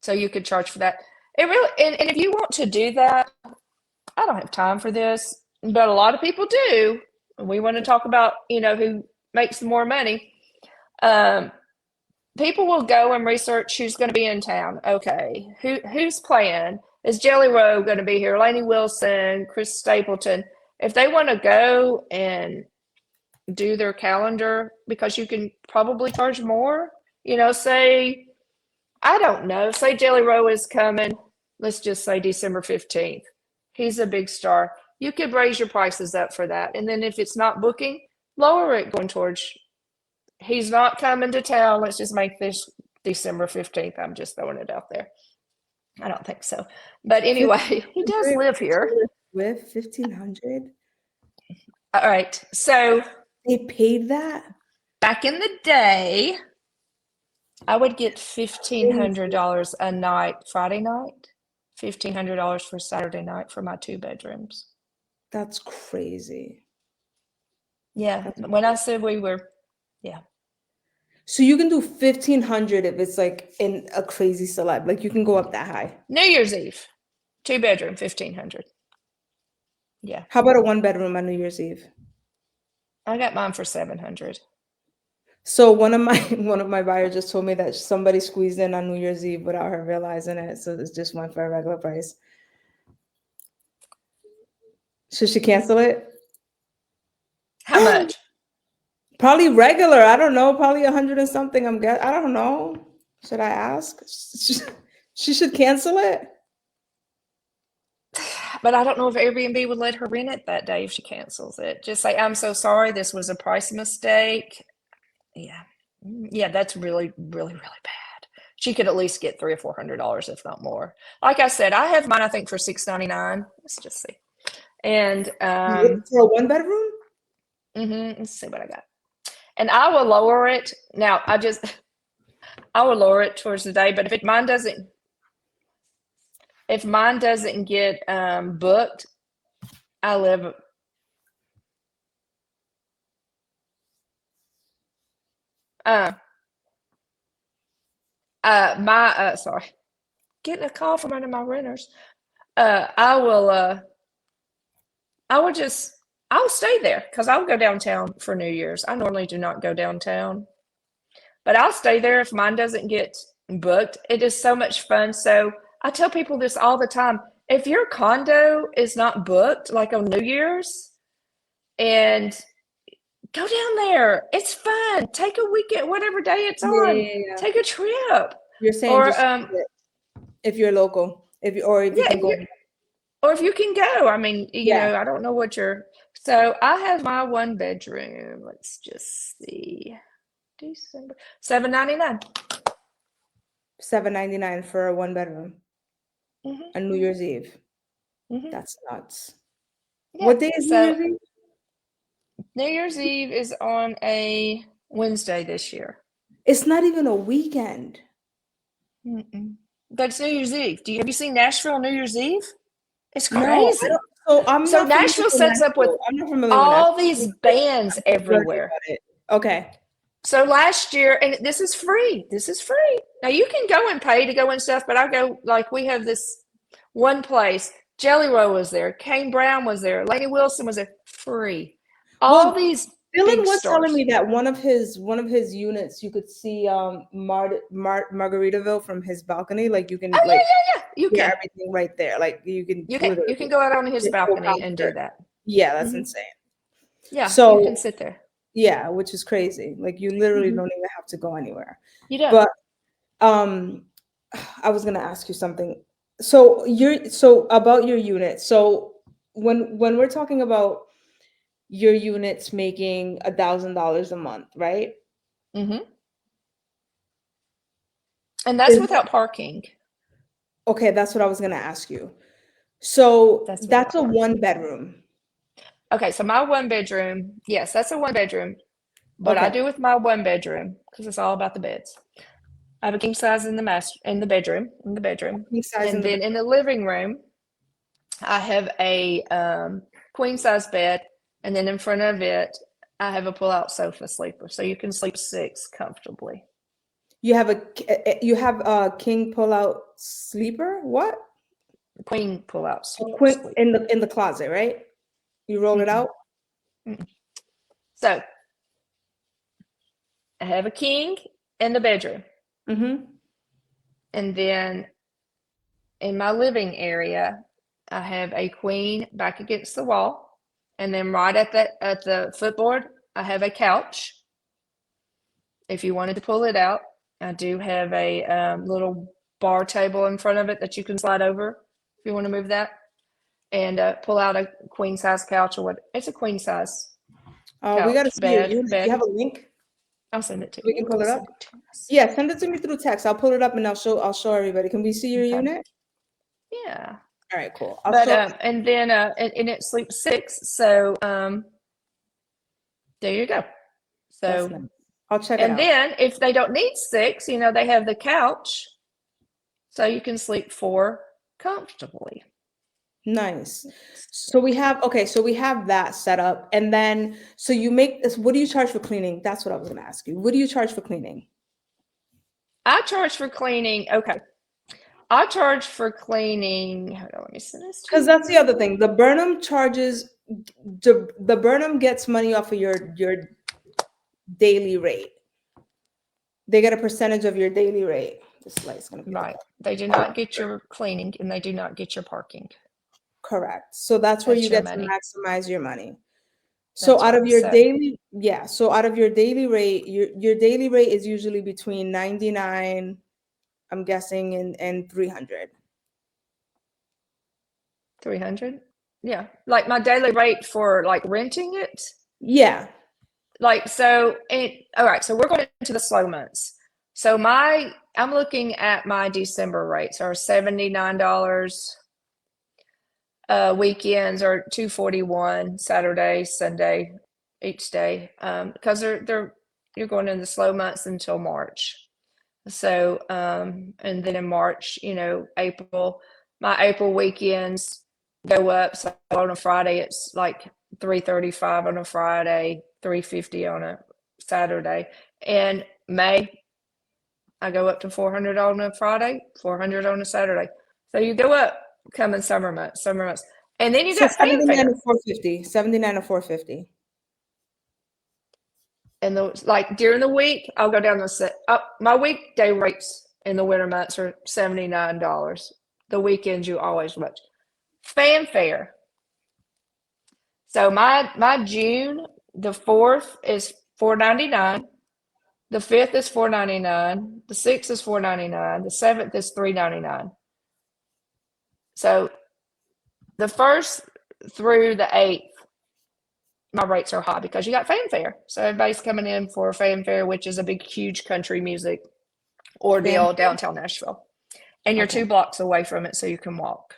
so you could charge for that. It really, and if you want to do that, I don't have time for this, but a lot of people do. We want to talk about, who makes more money. Um, People will go and research who's going to be in town. Okay, who's playing? Is Jelly Roll going to be here? Lainey Wilson, Chris Stapleton. If they want to go and do their calendar, because you can probably charge more. Say I don't know. Say Jelly Roll is coming. Let's just say December 15th. He's a big star. You could raise your prices up for that, and then if it's not booking, lower it going towards he's not coming to town. Let's just make this December 15th. I'm just throwing it out there. I don't think so. But anyway, he does 1,500 live here. with 1,500? All right. So They paid that? back in the day, I would get Crazy. $1,500 a night, Friday night, $1,500 for Saturday night for my 2 bedrooms. That's crazy. Yeah. That's When I said we were, yeah. So you can do 1,500 if it's like in a crazy celeb. Like you can go up that high. New Year's Eve, 2 bedroom, 1,500. Yeah. How about a one bedroom on New Year's Eve? I got mine for 700. So one of my buyers just told me that somebody squeezed in on New Year's Eve without her realizing it. So it's just went for a regular price. Should she cancel it? How much? Probably regular. I don't know. Probably 100 and something. I don't know. Should I ask? She should cancel it. But I don't know if Airbnb would let her rent it that day if she cancels it. Just say, I'm so sorry, this was a price mistake. Yeah. Yeah, that's really, really, really bad. She could at least get $300 or $400, if not more. Like I said, I have mine, I think, for $699. Let's just see. And For a one bedroom? let's see what I got. And I will lower it. Now, I will lower it towards the day, but if mine doesn't get booked, I live. Sorry, getting a call from one of my renters. I'll stay there because I'll go downtown for New Year's. I normally do not go downtown, but I'll stay there if mine doesn't get booked. It is so much fun. So I tell people this all the time. If your condo is not booked, like on New Year's, and go down there, it's fun. Take a weekend, whatever day it's on. Yeah. Take a trip. You're saying Or just if you're local, if you can go. Or if you can go. I mean, you Yeah. know, I don't know what so I have my one bedroom. Let's just see. December $799. $799 for a one bedroom on New Year's Eve. That's nuts. Yeah, What day is New Year's Eve? New Year's Eve is on a Wednesday this year. It's not even a weekend. But it's New Year's Eve. Have you seen Nashville on New Year's Eve? It's crazy. No, so Nashville sets up with all these bands everywhere. Okay. So last year, and this is free. This is free. Now you can go and pay to go and stuff, but I go, like, we have this one place. Jelly Roll was there. Kane Brown was there. Lainey Wilson was there. Free. All these Dylan was telling me that one of his units, you could see Margaritaville from his balcony. Like you can, you can everything right there. Like you can go out on his balcony and do that. Yeah, that's insane. Yeah, so you can sit there. Yeah, which is crazy. Like you literally don't even have to go anywhere. You don't. But I was gonna ask you something. So about your unit. So when we're talking about your unit's making $1,000 a month, right? And that's without parking. Okay, that's what I was gonna ask you. So that's a one bedroom. Okay, so my one bedroom, yes, that's a one bedroom. What I do with my one bedroom, because it's all about the beds. I have a king size in the bedroom. King size and then in the living room, I have a queen size bed. And then in front of it, I have a pull-out sofa sleeper, so you can sleep 6 comfortably. You have a king pull-out sleeper? What? Queen pull-out sleeper. Queen in the closet, right? You roll it out. So I have a king in the bedroom, and then in my living area, I have a queen back against the wall. And then right at the footboard, I have a couch. If you wanted to pull it out, I do have a little bar table in front of it that you can slide over if you want to move that, and pull out a queen size couch or what. It's a queen size. We gotta see your unit. Do you have a link? I'll send it to you. We can pull it up. Yeah, send it to me through text. I'll pull it up and I'll show everybody. Can we see your unit? Yeah. All right, cool. And then and it sleeps 6. So there you go. So nice. I'll check it out. And then if they don't need 6, you know, they have the couch, so you can sleep 4 comfortably. Nice. So we have that set up, and then so you make this. What do you charge for cleaning? That's what I was going to ask you. What do you charge for cleaning? I charge for cleaning. Okay. I charge for cleaning. Hold on, let me send this to you. Because that's the other thing. The Burnham gets money off of your daily rate. They get a percentage of your daily rate. This light's gonna be right. They do not get your cleaning, and they do not get your parking. Correct. So that's where you get to maximize your money. So That's out what of it your said. daily, yeah, so out of your daily rate, your daily rate is usually between 99, I'm guessing, and 300. 300. Yeah. Like my daily rate for like renting it. Yeah. Like, all right, so we're going into the slow months. So I'm looking at my December rates are $79. Weekends are 241, Saturday, Sunday, each day. Because you're going in the slow months until March. So, and then in March, my April weekends go up. So on a Friday, it's like 335 on a Friday, 350 on a Saturday. And May, I go up to 400 on a Friday, 400 on a Saturday. So you go up coming summer months. And then you So got 79 fanfare. to 450, 79 to 450. And like during the week, I'll go down my weekday rates in the winter months are $79. The weekends you always watch. Fanfare. So my June, the 4th is $4.99. The 5th is $4.99. The 6th is $4.99. The 7th is $3.99. So the 1st through the 8th, my rates are high because you got fanfare. So everybody's coming in for fanfare, which is a big, huge country music ordeal downtown Nashville. And you're Okay. 2 blocks away from it, so you can walk.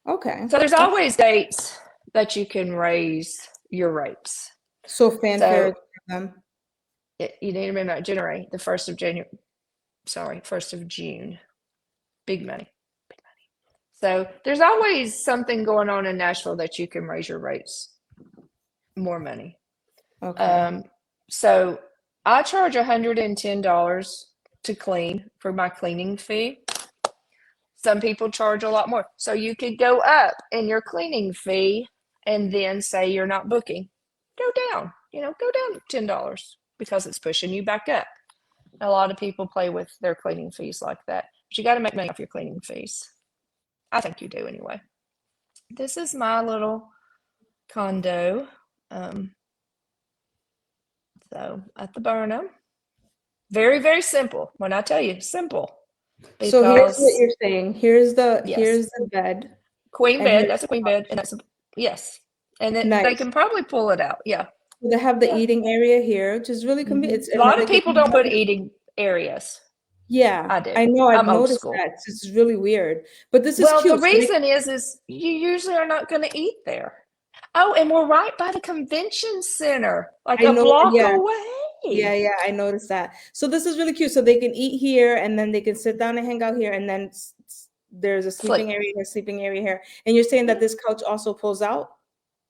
Okay. So there's always dates that you can raise your rates. So fanfare So for them. you need to remember January, the 1st of January. Sorry, 1st of June. Big money. Big money. So there's always something going on in Nashville that you can raise your rates more money. Okay. So I charge $110 to clean for my cleaning fee. Some people charge a lot more. So you could go up in your cleaning fee and then say you're not booking. Go down, go down $10 because it's pushing you back up. A lot of people play with their cleaning fees like that. But you got to make money off your cleaning fees. I think you do anyway. This is my little condo. So at the Burnham. Very, very simple. When I tell you simple. So here's what Because you're saying. Here's yes, the bed. queen And bed. here's That's a queen bed, and yes, and they nice. can probably pull it out. Yeah, So they have the yeah. eating area here, which is really convenient. A lot of They people don't put eating areas. yeah, I do. I know. I've I'm old noticed school. that. It's really weird, but this is Well, the cute. So reason is you usually are not going to eat there. Oh, and we're right by the convention center, like I a know. block Yeah, away. yeah. I noticed that. So this is really cute. So they can eat here, and then they can sit down and hang out here, and then there's a Sleep. sleeping area here. And you're saying that this couch also pulls out?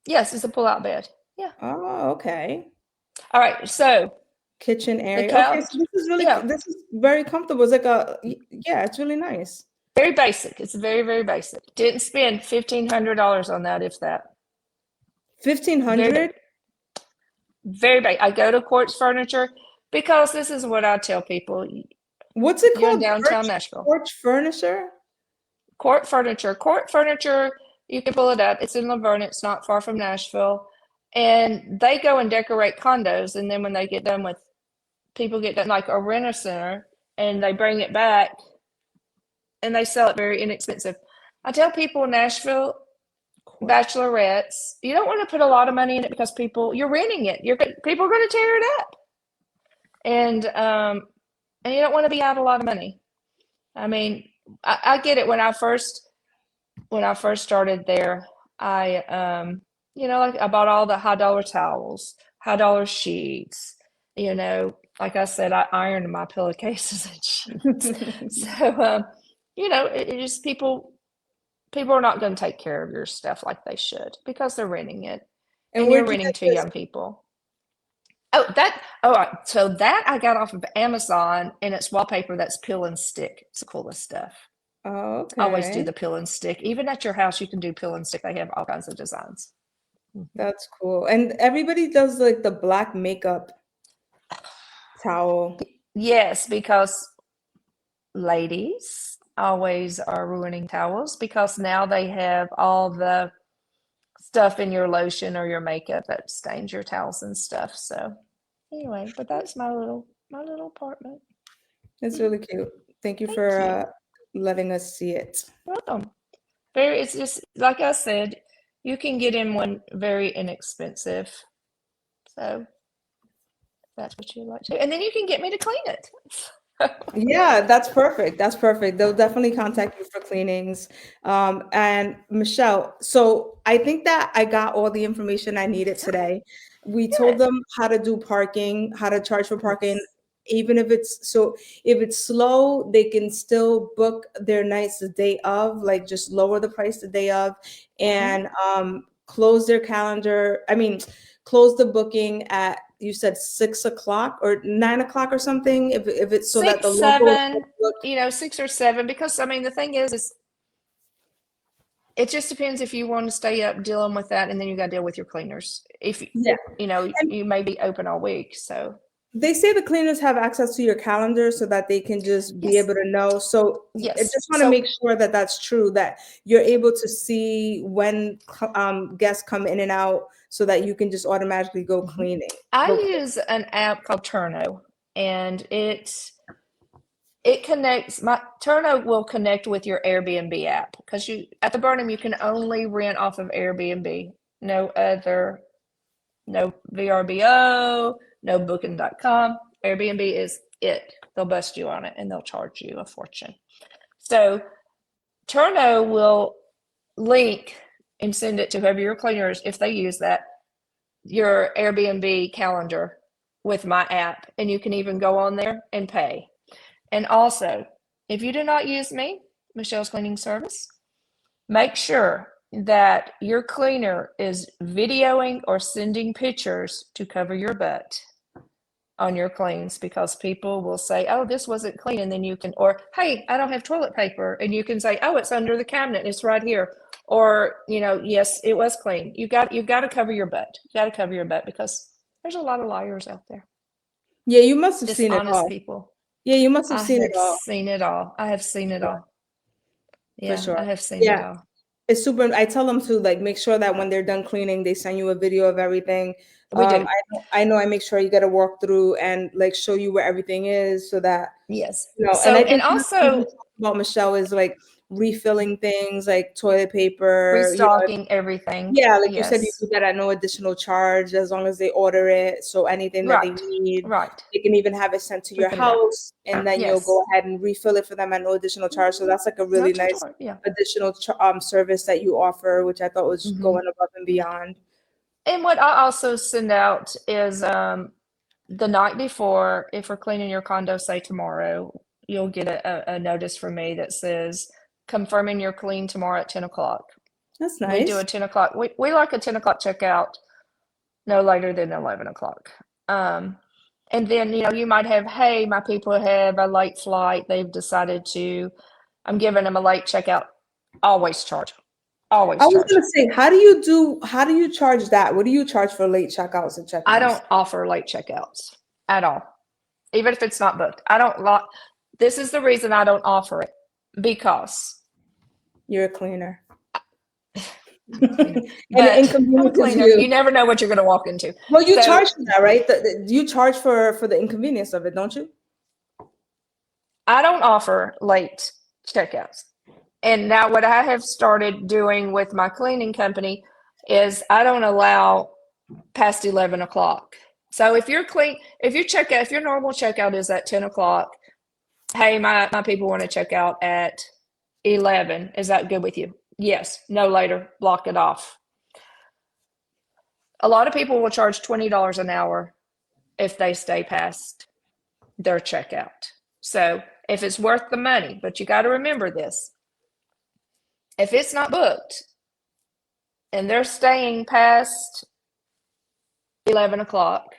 Yes, it's a pull-out bed. Yeah. Oh, okay. All right. So Kitchen the area. Okay, so couch. Yeah. this is very comfortable. It's like yeah, it's really nice. Very basic. It's very, very basic. Didn't spend $1,500 on that, if that. Very, 1,500? very basic. I go to Quartz Furniture because this is what I tell people. What's it You're in called? downtown Nashville. Porch furniture? Court Furniture. Court Furniture, you can pull it up. It's in Laverne. It's not far from Nashville. And they go and decorate condos. And then when they get done with, people get done like a renter center and they bring it back and they sell it very inexpensive. I tell people in Nashville, bachelorettes, you don't want to put a lot of money in it because you're renting it. People are going to tear it up. And you don't want to be out a lot of money. I mean, I get it. When I first started there, I like I bought all the high dollar towels, high dollar sheets. Like I said, I ironed my pillowcases and sheets. So it just people are not going to take care of your stuff like they should because they're renting it, And and you're where'd you renting get to this? young people. So that I got off of Amazon, and it's wallpaper that's peel and stick. It's the coolest stuff. Oh, Always do okay. the peel and stick. Even at your house, you can do peel and stick. They have all kinds of designs. That's cool. And everybody does like the black makeup towel. Yes, because ladies always are ruining towels because now they have all the stuff in your lotion or your makeup that stains your towels and stuff. So anyway, but that's my little apartment. It's really cute. Thank you Thank for you. letting us see it. Welcome. It's just like I said, you can get in one very inexpensive. So that's what you like to do. And then you can get me to clean it. Yeah, that's perfect. That's perfect. They'll definitely contact you for cleanings. And Michelle, so I think that I got all the information I needed today. We told Good. them how to do parking, how to charge for parking, Yes. even if it's slow, they can still book their nights the day of, like just lower the price the day of, and close their calendar. I mean, close the booking at, you said 6 o'clock or 9 o'clock or something, if it's so that the 6, local 7, 6 or 7, because I mean the thing is it just depends if you want to stay up dealing with that, and then you got to deal with your cleaners. If yeah. you may be open all week, so They say the cleaners have access to your calendar so that they can just be yes, able to know. So I yes. just want to So make sure that that's true, that you're able to see when guests come in and out so that you can just automatically go cleaning. I Go clean. use an app called Turno, and it connects. My Turno will connect with your Airbnb app, because you at the Burnham you can only rent off of Airbnb, no other, no VRBO, no Booking.com. Airbnb is it. They'll bust you on it and they'll charge you a fortune. So Turno will link and send it to whoever your cleaners, if they use that, your Airbnb calendar with my app, and you can even go on there and pay. And also, if you do not use me, Michelle's Cleaning Service, make sure that your cleaner is videoing or sending pictures to cover your butt on your cleans, because people will say, oh, this wasn't clean, and then you can, or hey, I don't have toilet paper, and you can say, oh, it's under the cabinet, it's right here, or yes, it was clean. You got to cover your butt. You got to cover your butt, because there's a lot of liars out there, Yeah, you must have seen it dishonest all. people. Yeah, you must have I seen it have all. seen it all. I have seen it all. For Yeah, sure. I have seen it Yeah. all. It's super. I tell them to like make sure that when they're done cleaning, they send you a video of everything. We do. I know. I make sure you get a walkthrough and like show you where everything is so that Yes. And I So, and think another thing we also talked about, Michelle, is like refilling things like toilet paper. restocking everything. Yeah, like you said, you Yes. do that at no additional charge as long as they order it. So anything that they Right. need, Right. they can even have it sent to We your can do that. house, and then you'll Yes. go ahead and refill it for them at no additional charge. So that's like a really Not your nice charge. Yeah. additional service that you offer, which I thought was going above and beyond. And what I also send out is the night before, if we're cleaning your condo, say tomorrow, you'll get a notice from me that says confirming you're clean tomorrow at 10 o'clock. That's We do nice. a 10 o'clock. We like a 10 o'clock checkout, no later than 11 o'clock. And then, you might have, hey, my people have a late flight. They've decided I'm giving them a late checkout. Always charge. Always I was charge. gonna say, how do you charge that? What do you charge for late checkouts and check-ins? I don't offer late checkouts at all, even if it's not booked. This is the reason I don't offer it, because You're a cleaner. but And it I'm a inconveniences cleaner. you. You never know what you're going to walk into. Well, you So charge for that, right? You charge for the inconvenience of it, don't you? I don't offer late checkouts. And now what I have started doing with my cleaning company is I don't allow past 11 o'clock. So if your normal checkout is at 10 o'clock, hey, my people want to check out at 11. Is that good with you? Yes, no later, block it off. A lot of people will charge $20 an hour if they stay past their checkout. So if it's worth the money, but you got to remember this. If it's not booked and they're staying past 11 o'clock,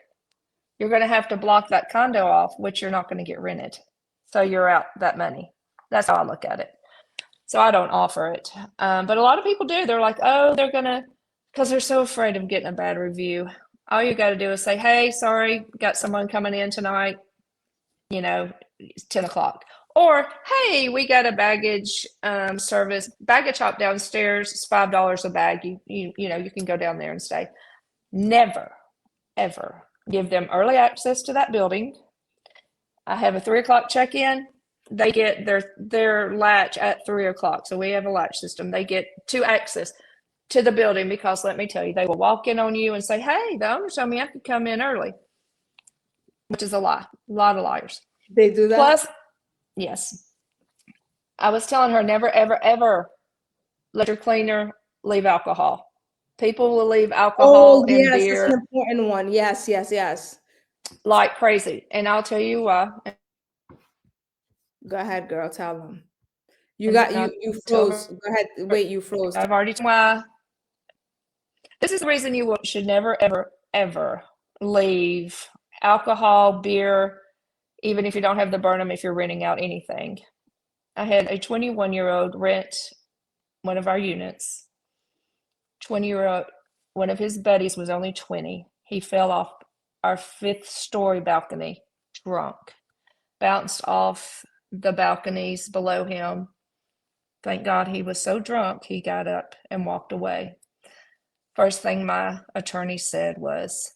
you're going to have to block that condo off, which you're not going to get rented. So you're out that money. That's how I look at it. So I don't offer it. But a lot of people do. They're like, oh, because they're so afraid of getting a bad review. All you got to do is say, hey, sorry, got someone coming in tonight, it's 10 o'clock. Or, hey, we got a baggage service, baggage hop downstairs. It's $5 a bag. You can go down there and stay. Never, ever give them early access to that building. I have a 3 o'clock check-in. They get their latch at 3 o'clock. So we have a latch system. They get to access to the building because let me tell you, they will walk in on you and say, hey, the owner told me I could come in early, which is a lie. A lot of liars. They do that? Plus, yes. I was telling her never, ever, ever let your cleaner leave alcohol. People will leave alcohol and yes, beer. it's an important one. Yes, yes, yes. Like crazy. And I'll tell you why. Go ahead, girl. Tell them. You tell froze. her- Go ahead. Wait, you froze. I've already told why. This is the reason you should never, ever, ever leave alcohol, beer, even if you don't have the Burnham, if you're renting out anything. I had a 21-year-old rent one of our units. 20-year-old, one of his buddies was only 20. He fell off our 5th-story balcony, drunk, bounced off the balconies below him. Thank God he was so drunk, he got up and walked away. First thing my attorney said was,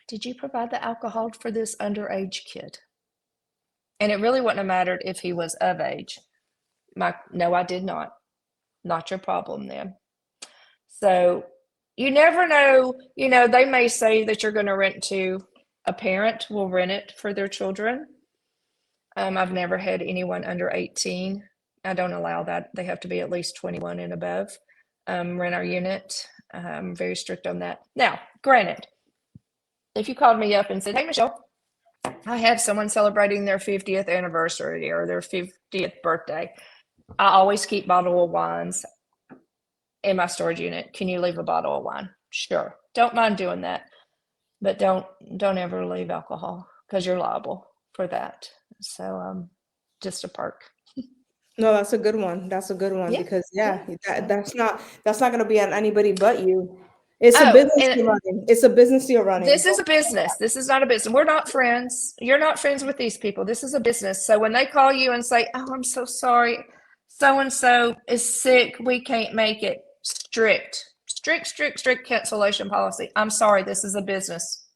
did you provide the alcohol for this underage kid? And it really wouldn't have mattered if he was of age. No, I did not. Not your problem then. So you never know, they may say that you're going to rent to a parent will rent it for their children. I've never had anyone under 18. I don't allow that. They have to be at least 21 and above. Rent our unit. I'm very strict on that. Now, granted, if you called me up and said, hey, Michelle, I have someone celebrating their 50th anniversary or their 50th birthday. I always keep bottle of wines in my storage unit. Can you leave a bottle of wine? Sure. Don't mind doing that. But don't ever leave alcohol because you're liable for that. So just a perk. No, that's a good one. That's a good one Yeah, because yeah. that's not going to be on anybody but you. It's a business and you're running. It's a business you're running. this is a business. This is not a business. We're not friends. You're not friends with these people. This is a business. So when they call you and say, oh, I'm so sorry, so-and-so is sick, we can't make it. Strict cancellation policy. I'm sorry, this is a business.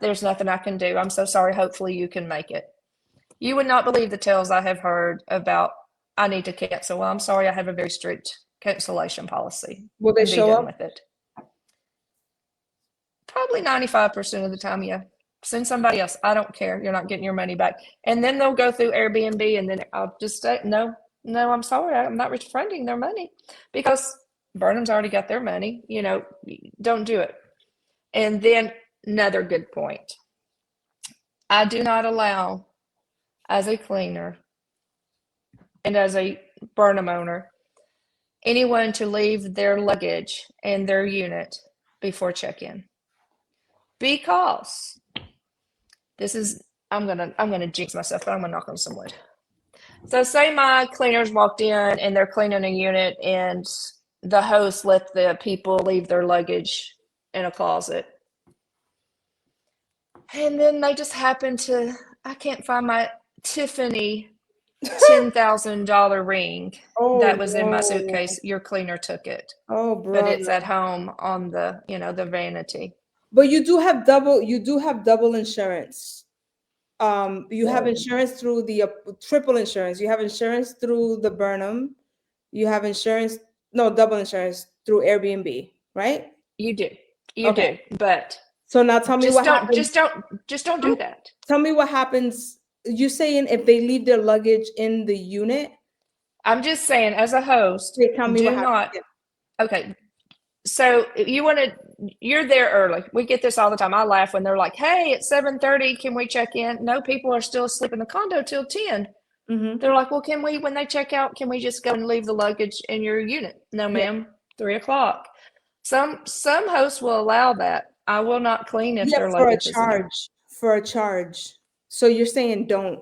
There's nothing I can do. I'm so sorry. Hopefully you can make it. You would not believe the tales I have heard about, I need to cancel. Well, I'm sorry, I have a very strict cancellation policy. Will they And be show done up? with it. Probably 95% of the time, yeah. Send somebody else. I don't care. You're not getting your money back. And then they'll go through Airbnb and then I'll just say, no, I'm sorry. I'm not refunding their money because Burnham's already got their money. Don't do it. And then another good point. I do not allow, as a cleaner and as a Burnham owner, anyone to leave their luggage in their unit before check-in. Because this is, I'm gonna jinx myself, but I'm gonna knock on some wood. So say my cleaners walked in and they're cleaning a unit and the host let the people leave their luggage in a closet. And then they just happen to, I can't find my Tiffany $10,000 ring that was in my suitcase. Your cleaner took it. Oh, But it's brother. at home on the, the vanity. But you do have double insurance. You have insurance through the triple insurance. You have insurance through the Burnham. You have double insurance through Airbnb, right? You do. Okay. But So now tell me what happens. Just don't do that. Tell me what happens. You saying if they leave their luggage in the unit? I'm just saying, as a host, Wait, tell me do what not. happens. Okay. So you're there early. We get this all the time. I laugh when they're like, hey, it's 7:30. Can we check in? No, people are still asleep in the condo till 10. Mm-hmm. They're like, well, when they check out, can we just go and leave the luggage in your unit? No, ma'am. 3 o'clock. Some hosts will allow that. I will not clean if their luggage is in there. For a charge. So you're saying don't.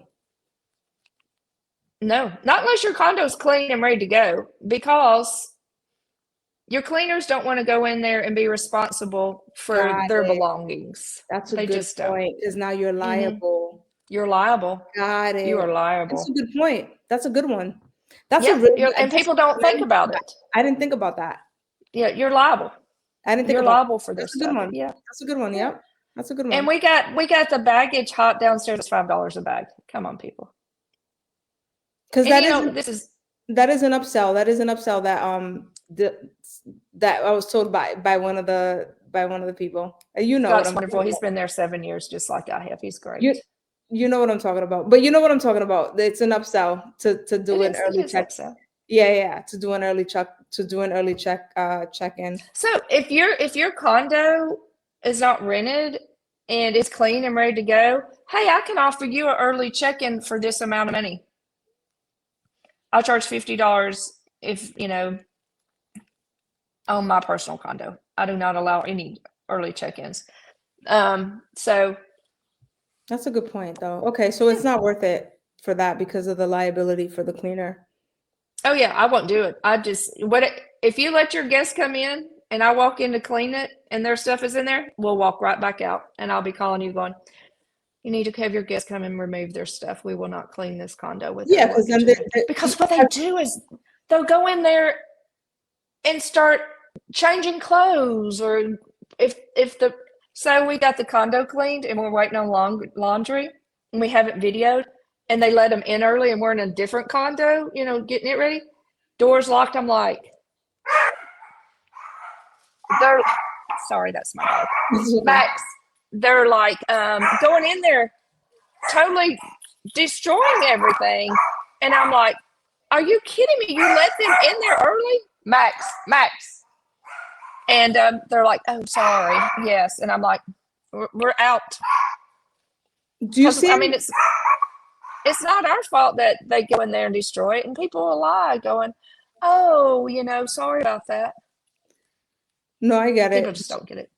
No, not unless your condo's clean and ready to go, because your cleaners don't want to go in there and be responsible for their belongings. That's a They good just don't. point. Because now you're liable. You're liable. Got You are it. That's liable. a good point. That's a good one. That's a Yeah, really good and people don't think about it. I didn't think about that. Yeah, you're liable. I didn't think You're about liable for that. their That's a good stuff. one. Yeah. That's a good one. Yeah. Yep. That's a good And one. we got the baggage hot downstairs. It's $5 a bag. Come on, people. Because And this is that is an upsell. That is an upsell that I was told by one of the people. You know what Scott's I'm wonderful. talking He's about. been there 7 years, just like I have. He's great. You know what I'm talking about. But you know what I'm talking about. It's an upsell to do an early check. Upsell. Yeah, to do an early check-in. So if your condo is not rented and it's clean and ready to go, hey, I can offer you an early check-in for this amount of money. I'll charge $50 if on my personal condo. I do not allow any early check-ins. So That's a good point, though. Okay, so it's not worth it for that because of the liability for the cleaner. oh yeah, I won't do it. If you let your guests come in and I walk in to clean it and their stuff is in there, we'll walk right back out and I'll be calling you going, you need to have your guests come and remove their stuff. We will not clean this condo with Yeah, their because then luggage in there. Because what they do is they'll go in there and start changing clothes, or so we got the condo cleaned and we're waiting on laundry and we have it videoed and they let them in early and we're in a different condo, getting it ready. Doors locked. I'm like, sorry, that's my dog. Max. They're like going in there, totally destroying everything. And I'm like, are you kidding me? You let them in there early? Max. And they're like, oh, sorry. Yes. And I'm like, we're out. Do you see? I mean, it's not our fault that they go in there and destroy it. And people will lie going, oh, sorry about that. No, I get it. People just don't get it.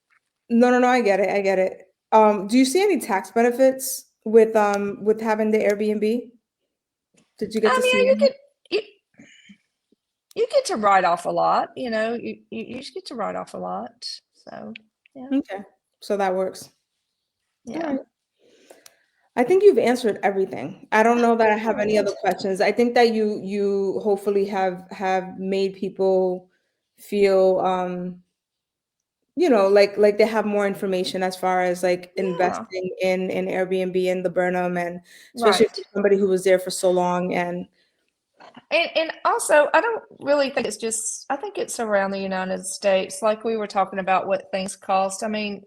No, I get it. Do you see any tax benefits with having the Airbnb? Did you get to see them? You get to write off a lot, you just get to write off a lot. So yeah. Okay. So that works. Yeah. All right. I think you've answered everything. I don't know that I have any other questions. I think that you hopefully have made people feel like they have more information as far as like investing in Airbnb in the Burnham, and especially for somebody who was there for so long. And also I don't really think I think it's around the United States, like we were talking about what things cost. I mean,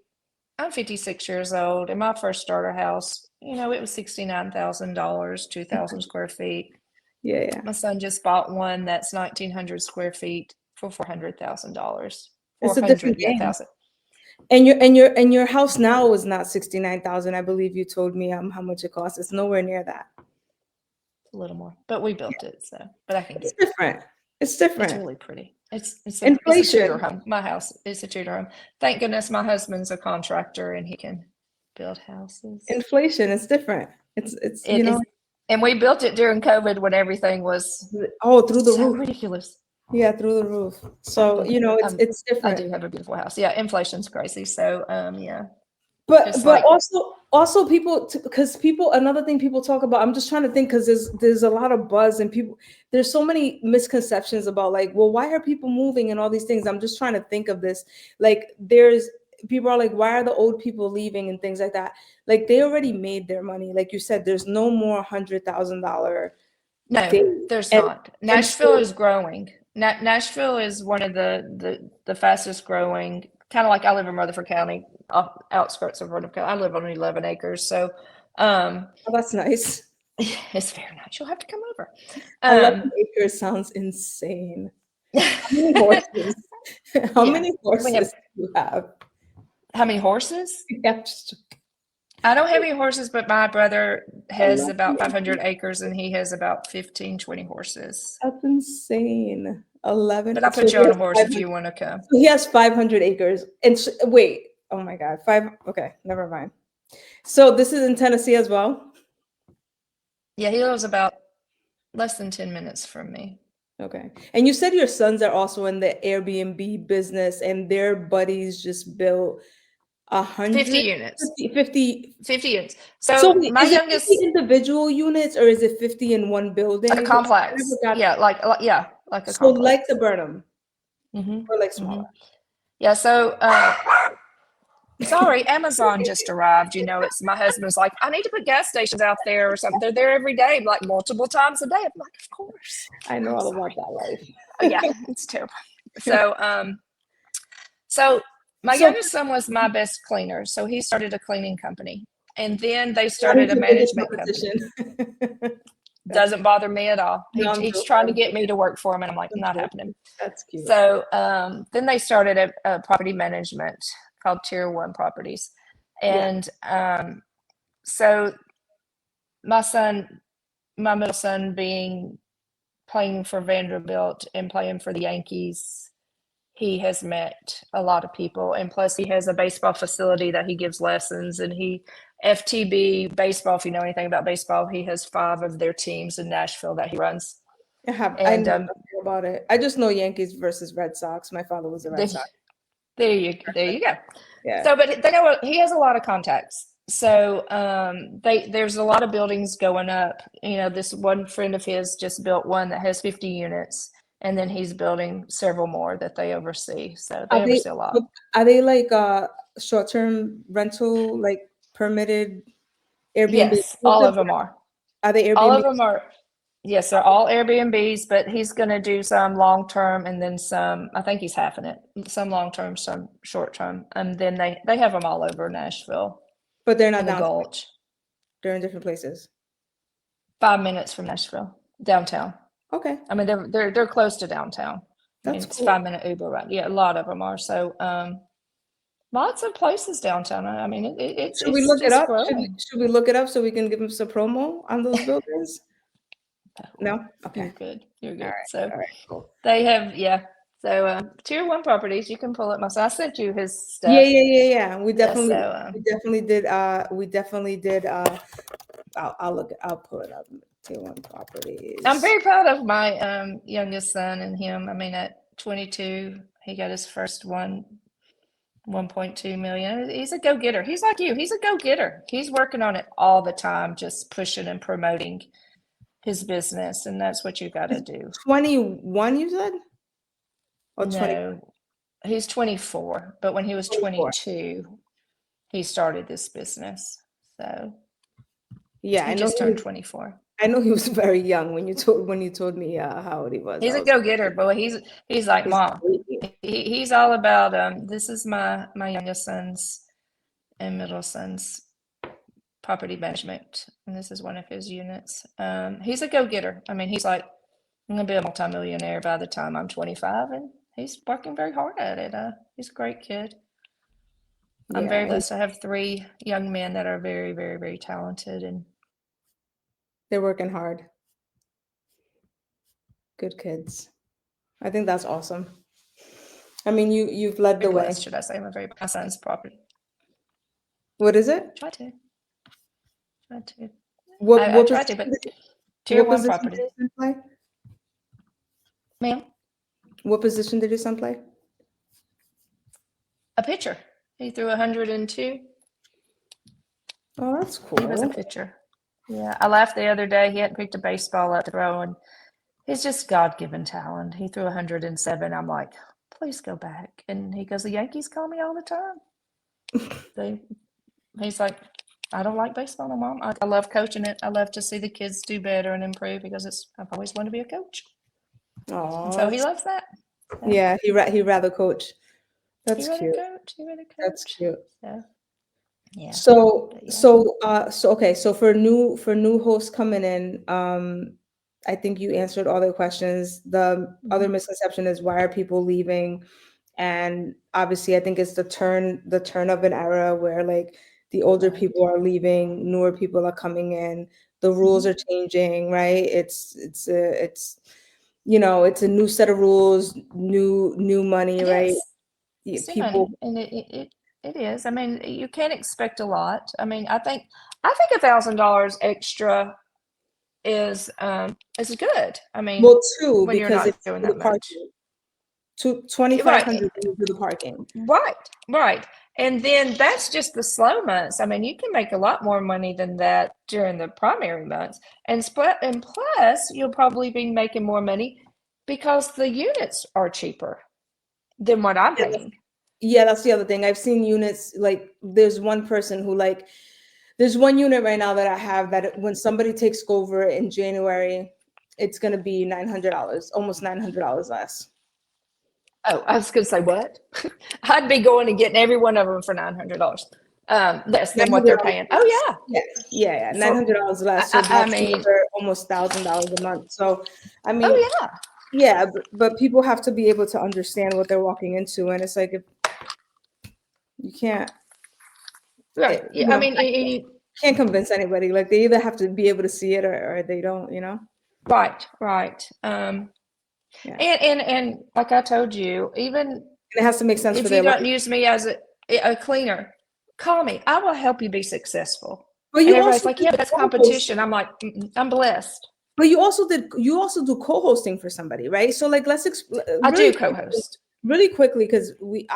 I'm 56 years old and my first starter house, it was $69,000, 2,000 square feet. Yeah. My son just bought one that's 1,900 square feet for $400,000. It's a different game. And your house now is not 69,000. I believe you told me how much it costs. It's nowhere near that. It's a little more, but we built it, so. But I think it's different. It's different. It's really pretty. It's inflation. It's a Tudor home. My house is a Tudor home. Thank goodness my husband's a contractor and he can build houses. Inflation is different. It's and we built it during COVID when everything was through the roof. Ridiculous. Yeah, through the roof. So it's different. I do have a beautiful house. Yeah, inflation's crazy. So yeah. But also people, because another thing people talk about, I'm just trying to think, because there's a lot of buzz and there's so many misconceptions about like, well, why are people moving and all these things. I'm just trying to think of this. Like people are like, why are the old people leaving and things like that? Like they already made their money. Like you said, there's no more $100,000. No, there's not. Nashville is growing. Nashville is one of the fastest growing. Kind of like I live in Rutherford County, outskirts of Burnham County. I live on 11 acres, so that's nice. It's very nice. You'll have to come over. 11 acres sounds insane. How many horses? How many horses do you have? How many horses? Yeah, I don't have any horses, but my brother has about 500 acres and he has about 15, 20 horses. That's insane. 11. But I'll put you on a horse if you want to come. So he has 500 acres. And wait, oh my God, okay, never mind. So this is in Tennessee as well? Yeah, he lives about less than 10 minutes from me. Okay. And you said your sons are also in the Airbnb business and their buddies just built 50 100? units. 50. 50 units. So So wait, my is it youngest, 50 individual units or is it 50 in one like a building? Because I complex. never got Yeah, like a so like complex. the Burnham Hmm. or like Hmm. smaller. Yeah. So, sorry, Amazon just arrived. You know, it's my husband's like, I need to put gas stations out there or something. They're there every day, like multiple times a day. I'm like, of course. I know all Sorry. about that life. Oh, yeah, it's terrible. So, so my So youngest son was my best cleaner. So he started a cleaning company, and then they what is started a your biggest management company. competition? That's Doesn't bother me at all. no, I'm He's joking. trying to get me to work for him, and I'm like, I'm not happening. joking. That's cute. So then they started a property management called Tier 1 Properties. Yeah. And so my middle son being playing for Vanderbilt and playing for the Yankees, he has met a lot of people. And plus he has a baseball facility that he gives lessons, and FTB baseball, if you know anything about baseball, he has 5 of their teams in Nashville that he runs. I And know nothing about it. I just know Yankees versus Red Sox. My father was a Red Sox. there you go. Yeah. So, but they know he has a lot of contacts. So there's a lot of buildings going up. You know, this one friend of his just built one that has 50 units, and then he's building several more that they oversee. So they Are they oversee a lot. are they like short-term rental, like permitted Airbnb? Yes, all of them are. Are they All Airbnb? of them are. Yes, they're all Airbnbs, but he's going to do some long term and then some. I think he's halving it. Some long term, some short term, and then they have them all over Nashville But they're not in the downtown. Gulch. They're in different places. 5 minutes from Nashville, downtown. Okay. I mean, they're close to downtown. I mean, That's it's cool. 5 minute Uber ride. Yeah, a lot of them are. So, lots of places downtown. I mean, Should we it's look it just up? growing. Should we look it up so we can give them some promo on those buildings? No? Okay. You're good. You're All good. right. So All right. Cool. they have, yeah. So Tier 1 Properties, you can pull it myself. I sent you his Yeah, stuff. yeah. We Yeah, definitely so we definitely did I'll pull it up. Tier 1 Properties. I'm very proud of my youngest son and him. I mean, at 22, he got his first 1.2 million. He's a go-getter. He's like you. He's a go-getter. He's working on it all the time, just pushing and promoting his business, and that's what you got to do. 21, you said? Or 20? No, he's 24, but when he was 24. 22, he started this business. So Yeah, he just turned 24. I know he was very young when you told me how old he was. He's I a was like, go-getter, boy. He's like, he's Mom. crazy. He's all about this is my youngest son's and middle son's property management, and this is one of his units. He's a go-getter. I mean, he's like, I'm gonna be a multimillionaire by the time I'm 25, and he's working very hard at it. He's a great kid. I'm very Yeah, blessed to have 3 young men that are very, very, very talented, and they're working hard. Good kids. I think that's awesome. I mean, you've led the very way. blessed, should I say? My son's property. What is it? Try to. I What try to, but position, Tier what 1 position property. did your son play? Ma'am? What position did your son play? A pitcher. He threw 102. Oh, that's He was a cool. pitcher. Yeah, I laughed the other day. He hadn't picked a baseball up to throw, and he's just God-given talent. He threw 107. I'm like, please go back. And he goes, the Yankees call me all the time. He's like, I don't like baseball no more. I love coaching it. I love to see the kids do better and improve because I've always wanted to be a coach. Oh, And so he loves that. yeah, he'd rather coach. That's He cute. rather coach. He rather coach. That's cute. So, yeah. So But yeah. so okay, so for new hosts coming in, I think you answered all their questions. The other misconception is why are people leaving? And obviously I think it's the turn of an era where like the older Right. people are leaving, newer people are coming in, the rules are changing, right? It's you know, it's a new set of rules, new money, It right? is. It's new People money, and it is. I mean, you can't expect a lot. I mean, I think $1,000 extra is good. I mean, well, two, when you're because not it's doing the that much. parking. 2,500 Right, when you do the parking. right. And then that's just the slow months. I mean, you can make a lot more money than that during the primary months. And plus, you'll probably be making more money because the units are cheaper than what I'm Yeah, paying. yeah, that's the other thing. I've seen units like there's one person who like there's one unit right now that I have that when somebody takes over in January, it's gonna be $900, almost $900 less. Oh, I was going to say what? I'd be going and getting every one of them for $900 less than what they're $900 paying. Oh less. yeah, Yeah, yeah, yeah. for $900 less. So I that's mean, another almost $1,000 a month. So I mean, oh yeah, but people have to be able to understand what they're walking into, and it's like if you can't, yeah, right. you I know, mean, can't convince anybody. Like they either have to be able to see it or they don't. right, right. Yeah, And like I told you, even and it has to make sense for if you their life. don't use me as a cleaner, call me. I will help you be successful. But And you everybody's also like, did yeah, but that's co-host. competition. I'm like, I'm blessed. But you also do co-hosting for somebody, right? So like let's I do really co-host. really quickly because we've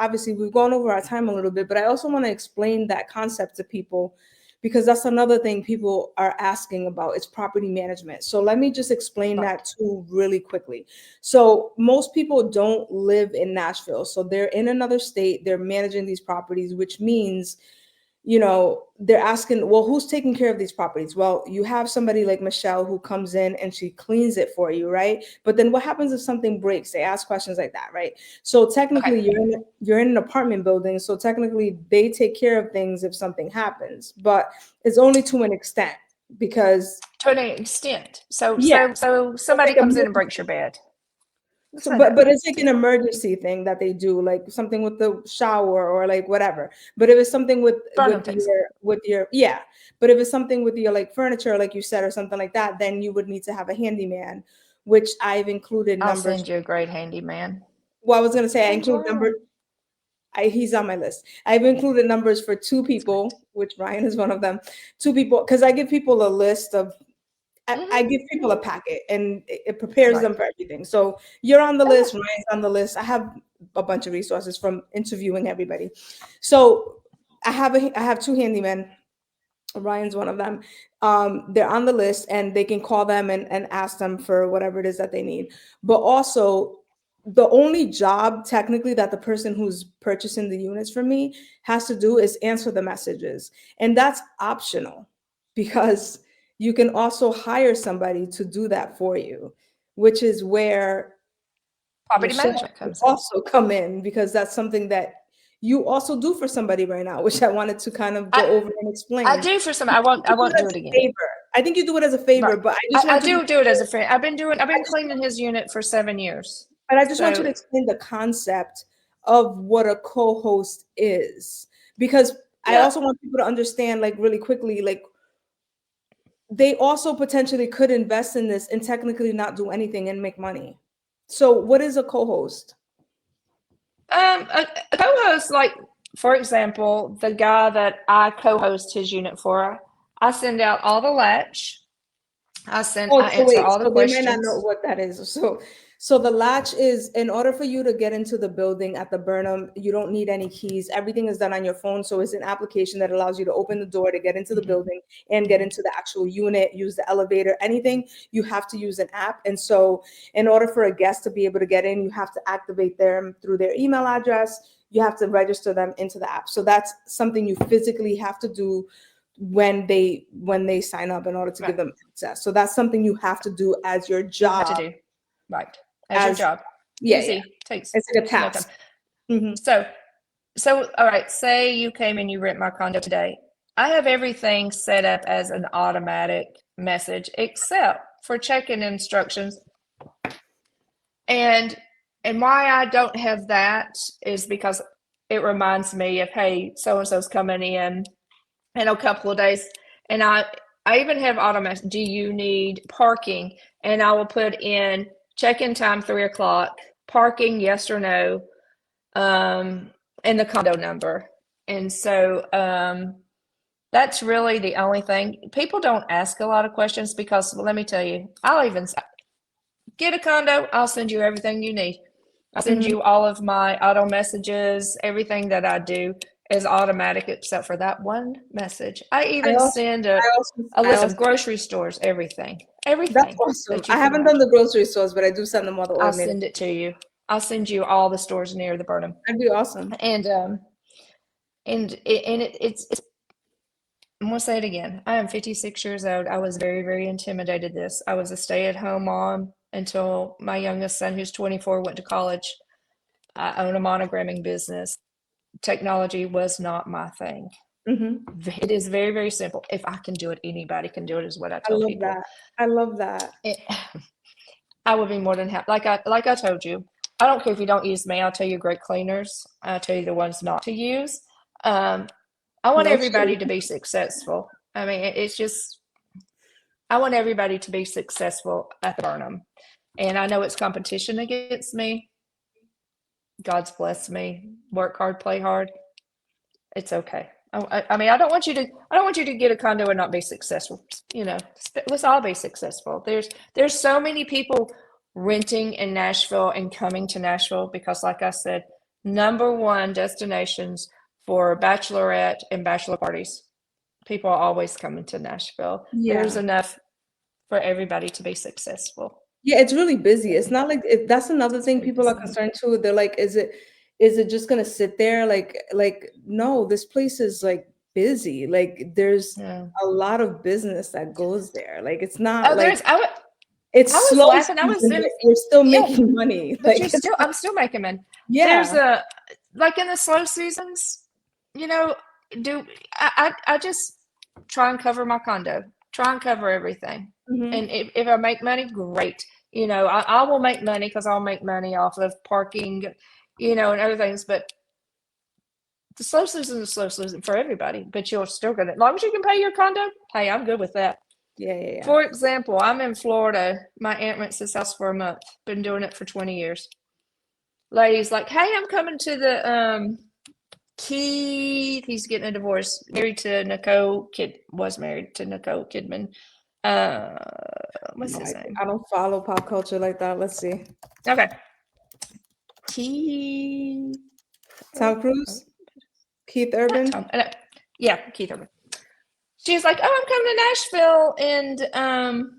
gone over our time a little bit, but I also want to explain that concept to people because that's another thing people are asking about is property management. So let me just explain Right. that too really quickly. So most people don't live in Nashville. So they're in another state, they're managing these properties, which means they're asking, well, who's taking care of these properties? Well, you have somebody like Michelle who comes in and she cleans it for you, right? But then what happens if something breaks? They ask questions like that, right? So Okay. technically you're in an apartment building, so technically they take care of things if something happens, but it's only to an extent because To an extent. So yeah, so it's somebody like comes in and breaks your bed. Let's so, say but that. it's like an emergency thing that they do, like something with the shower or like whatever. But if it's something with Burnham takes it. yeah, but if it's something with your like furniture, like you said, or something like that, then you would need to have a handyman, which I've included I'll numbers. send you a great handyman. Well, I was gonna say I Send include numbers. Ryan. He's on my list. I've included numbers for two That's great. people, which Ryan is one of them. Two people, because I give people a list of I give people a Mhm. packet and it prepares Right. them for everything. So you're on the Oh yeah. list, Ryan's on the list. I have a bunch of resources from interviewing everybody. So I have two handymen. Ryan's one of them. They're on the list and they can call them and ask them for whatever it is that they need. But also, the only job technically that the person who's purchasing the units from me has to do is answer the messages. And that's optional because you can also hire somebody to do that for you, which is where Property Michelle management would comes in. also come in because that's something that you also do for somebody right now, which I wanted to kind of go I over and I explain. do for some. I think I you do won't it do as it a again. favor. I think you do it as a favor, Right. but I just I want you to, do it as a friend. I've been cleaning his unit for 7 years. but I just want you to So explain the concept of what a co-host is, because I yeah. also want people to understand, like really quickly, like they also potentially could invest in this and technically not do anything and make money. So, what is a co-host? A co-host, like for example, the guy that I co-host his unit for, I send out all the latch. Oh, I so answer wait, all the so they might not know questions. what that is. So the latch is in order for you to get into the building at the Burnham, you don't need any keys. Everything is done on your phone. So it's an application that allows you to open the door to get into the Mhm, building and get mhm. into the actual unit, use the elevator, anything, you have to use an app. And so in order for a guest to be able to get in, you have to activate them through their email address. You have to register them into the app. So that's something you physically have to do when they sign up in order to give Right. them access. So that's something you have to do as your You have to job. do. Right. As your As job. Yeah, yeah, Easy. it's like a Takes no time. task. Hmm. So all right, say you came and you rent my condo today. I have everything set up as an automatic message except for check-in instructions. And why I don't have that is because it reminds me of, hey, so and so's coming in a couple of days. And I even have automatic, do you need parking? And I will put in check-in time 3 o'clock, parking, yes or no, and the condo number. And so that's really the only thing. People don't ask a lot of questions because, well, let me tell you, I'll even get a condo, I'll send you everything you need. I'll send Hmm. you all of my auto messages, everything that I do. is automatic except for that one message. I I even also, send I a also, list of grocery stores, everything that's awesome. that you I can haven't done imagine. the grocery stores, but I do send them all the I'll automated. send it to you. I'll send you all the stores near the Burnham. That'd be awesome. It's I'm gonna say it again. I am 56 years old. I was very, very intimidated this. I was a stay-at-home mom until my youngest son, who's 24, went to college. I own a monogramming business. Technology was not my thing. Hmm. It is very, very simple. If I can do it, anybody can do it, is what I I tell love people. that. I love that. I would be more than happy. Like I told you, I don't care if you don't use me. I'll tell you great cleaners. I'll tell you the ones not to use. I want No everybody shade. to be successful. I mean, it's just I want everybody to be successful at the Burnham. And I know it's competition against me. God's blessed me. Work hard, play hard. It's okay. I mean, I don't want you to get a condo and not be successful. You know, let's all be successful. There's so many people renting in Nashville and coming to Nashville because, like I said, #1 destinations for bachelorette and bachelor parties. People are always coming to Nashville. There's Yeah. enough for everybody to be successful. Yeah, it's really busy. It's not like that's another thing Very people are busy. concerned too. They're like, is it just gonna sit there? Like no, this place is like busy. Like there's Yeah. a lot of business that goes there. Like it's not Oh, like I it's was slow laughing. I was season, in but you're still Yeah, making money. but Like it's I'm still making money. There's yeah. a like in the slow seasons, you know, do I just try and cover my condo, try and cover everything. Hmm. And if I make money, great. You know, I will make money because I'll make money off of parking, and other things. But the slow season is slow season for everybody. But you're still gonna, as long as you can pay your condo, hey, I'm good with that. Yeah, yeah, yeah. For example, I'm in Florida. My aunt rents this house for a month. Been doing it for 20 years. Lady's like, hey, I'm coming to the Keith. He's getting a divorce. Married to Nicole was married to Nicole Kidman. What's No, his name? I don't follow pop culture like that. Let's see. Okay. Keith. Tom Cruise, Keith Urban. Yeah, Keith Urban. She's like, oh, I'm coming to Nashville and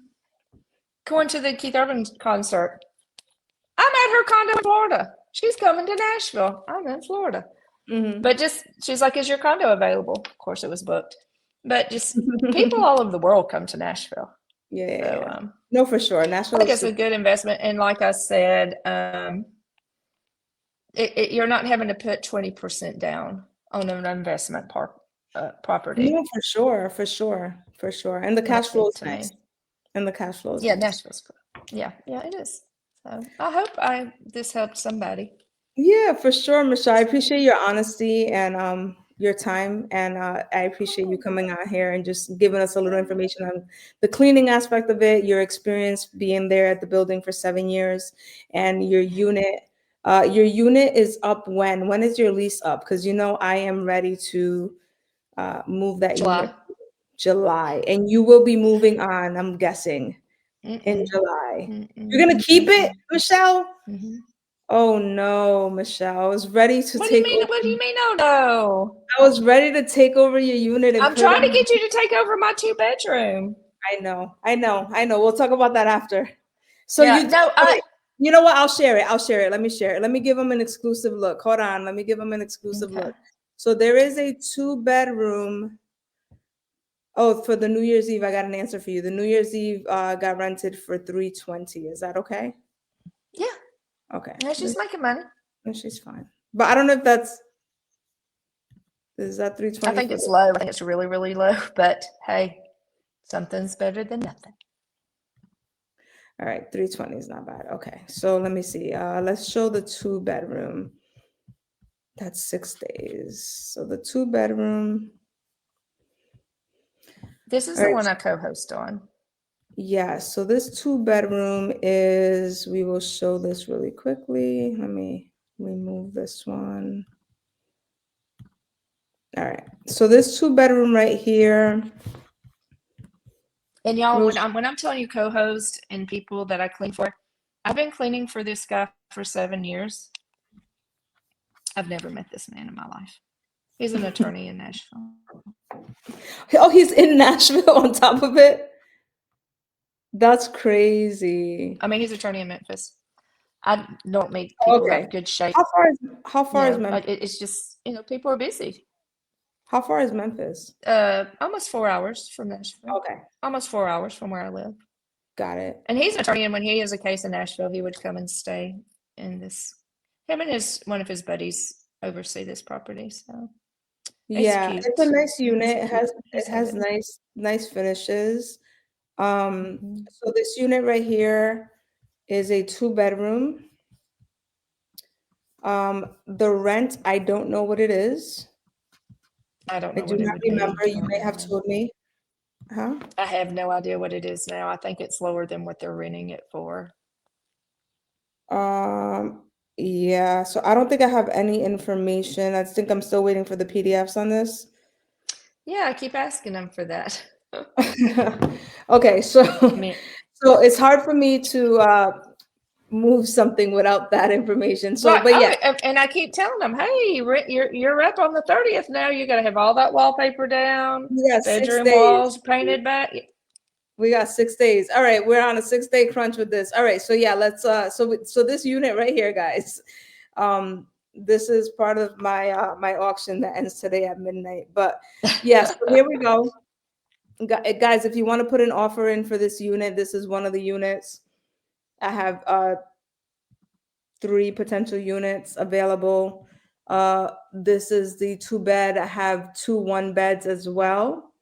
going to the Keith Urban concert. I'm at her condo in Florida. She's coming to Nashville. I'm in Florida. Hmm. But she's like, is your condo available? Of course, it was booked. But just people all over the world come to Nashville. Yeah, yeah, So yeah. No, for sure. I Nashville think is it's a good investment. And like I said, you're not having to put 20% down on an investment property. no, for sure, for sure, for sure. And the cash flow is To nice. me. And the cash flow is Yeah, nice. Nashville's cool. Yeah, it is. So I hope this helped somebody. Yeah, for sure, Michelle. I appreciate your honesty and your time, and I appreciate you coming out here and just giving us a little information on the cleaning aspect of it, your experience being there at the building for 7 years, and your unit. Your unit is up when? When is your lease up? Because I am ready to move that July. unit July, and you will be moving on, I'm guessing, in Mm-mm. July. You're Mm-mm. gonna keep it, Mm-mm. Michelle? Mm-hmm. Oh no, Michelle. I was ready to What do you take mean? over. What do you mean? Oh no! I was ready to take over your unit and I'm put it trying to on. get you to take over my 2 bedroom. I know, I know, I know. We'll talk about that after. So Yeah, you, no, okay, you know what? I'll share it. I'll share it. Let me share it. Let me give them an exclusive look. Hold on. Let me give them an exclusive okay. look. So there is a 2 bedroom. Oh, for the New Year's Eve, I got an answer for you. The New Year's Eve got rented for 320. Is that okay? Yeah, Okay. yeah, she's making money. Then she's fine. But I don't know if is that I 320 think for it's low. I think it's really, really low. But hey, something's better than nothing. all right, 320 is not bad. Okay. So let me see. Let's show the 2 bedroom. That's 6 days. So the 2 bedroom. This is All the right. one I co-host on. Yeah, so this 2 bedroom is, we will show this really quickly. Let me remove this one. All right, so this 2 bedroom right here. And y'all, We'll, when I'm telling you co-host and people that I clean for, I've been cleaning for this guy for 7 years. I've never met this man in my life. He's an attorney in Nashville. Oh, he's in Nashville on top of it. That's crazy. I mean, he's an attorney in Memphis. I don't meet people who Okay. have good shape. How far is Memphis? It's just, people are busy. How far is Memphis? Almost 4 hours from Nashville. Okay, Almost 4 hours from where I live. got it. And he's an attorney, and when he has a case in Nashville, he would come and stay in this. Him and one of his buddies oversee this property. So Yeah, cute. it's a nice unit. He's It has headed. nice finishes. Mhm. So this unit right here is a 2-bedroom. The rent, I don't know what it is. I don't I know do what it not would remember. be. You may have told me. Huh? I have no idea what it is now. I think it's lower than what they're renting it for. Um, yeah, so I don't think I have any information. I think I'm still waiting for the PDFs on this. Yeah, I keep asking them for that. Okay, so I mean, so it's hard for me to move something without that information. So, right. but yeah, And I keep telling them, hey, you're up on the 30th now. You got to have all that wallpaper down, we got six bedroom days. walls painted back. We got 6 days. All right, we're on a 6-day crunch with this. All right, so yeah, let's so this unit right here, guys. This is part of my my auction that ends today at midnight. But yeah, so here we go. Guys, if you want to put an offer in for this unit, this is one of the units. I have 3 potential units available. This is the 2-bed. I have 2 1-beds as well.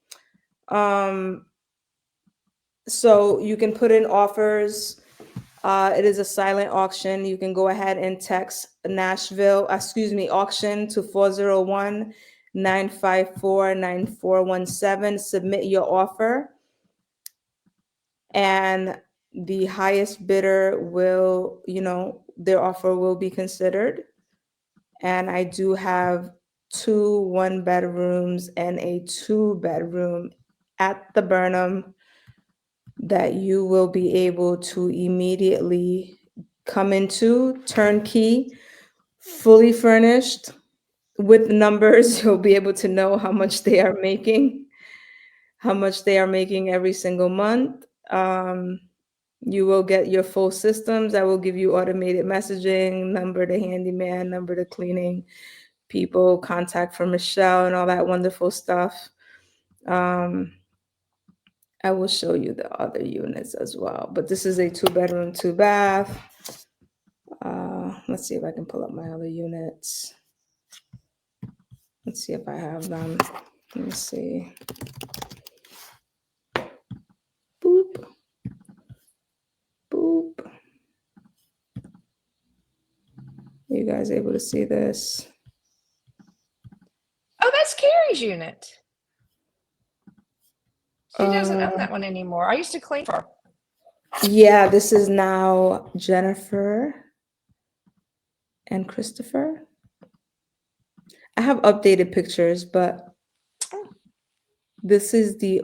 So you can put in offers. It is a silent auction. You can go ahead and text auction to 401-954-9417. Submit your offer, and the highest bidder will, their offer will be considered. And I do have 2 1-bedrooms and a 2-bedroom at the Burnham that you will be able to immediately come into, turnkey, fully furnished with numbers. You'll be able to know how much they are making, every single month. You will get your full systems. I will give you automated messaging, number to handyman, number to cleaning people, contact for Michelle, and all that wonderful stuff. I will show you the other units as well, but this is a 2-bedroom, 2-bath. Let's see if I can pull up my other units. Let's see if I have them. Let me see. Boop. Boop. Are you guys able to see this? Oh, that's Carrie's unit. She doesn't own that one anymore. I used to clean for her. Yeah, this is now Jennifer and Christopher. I have updated pictures, but this is a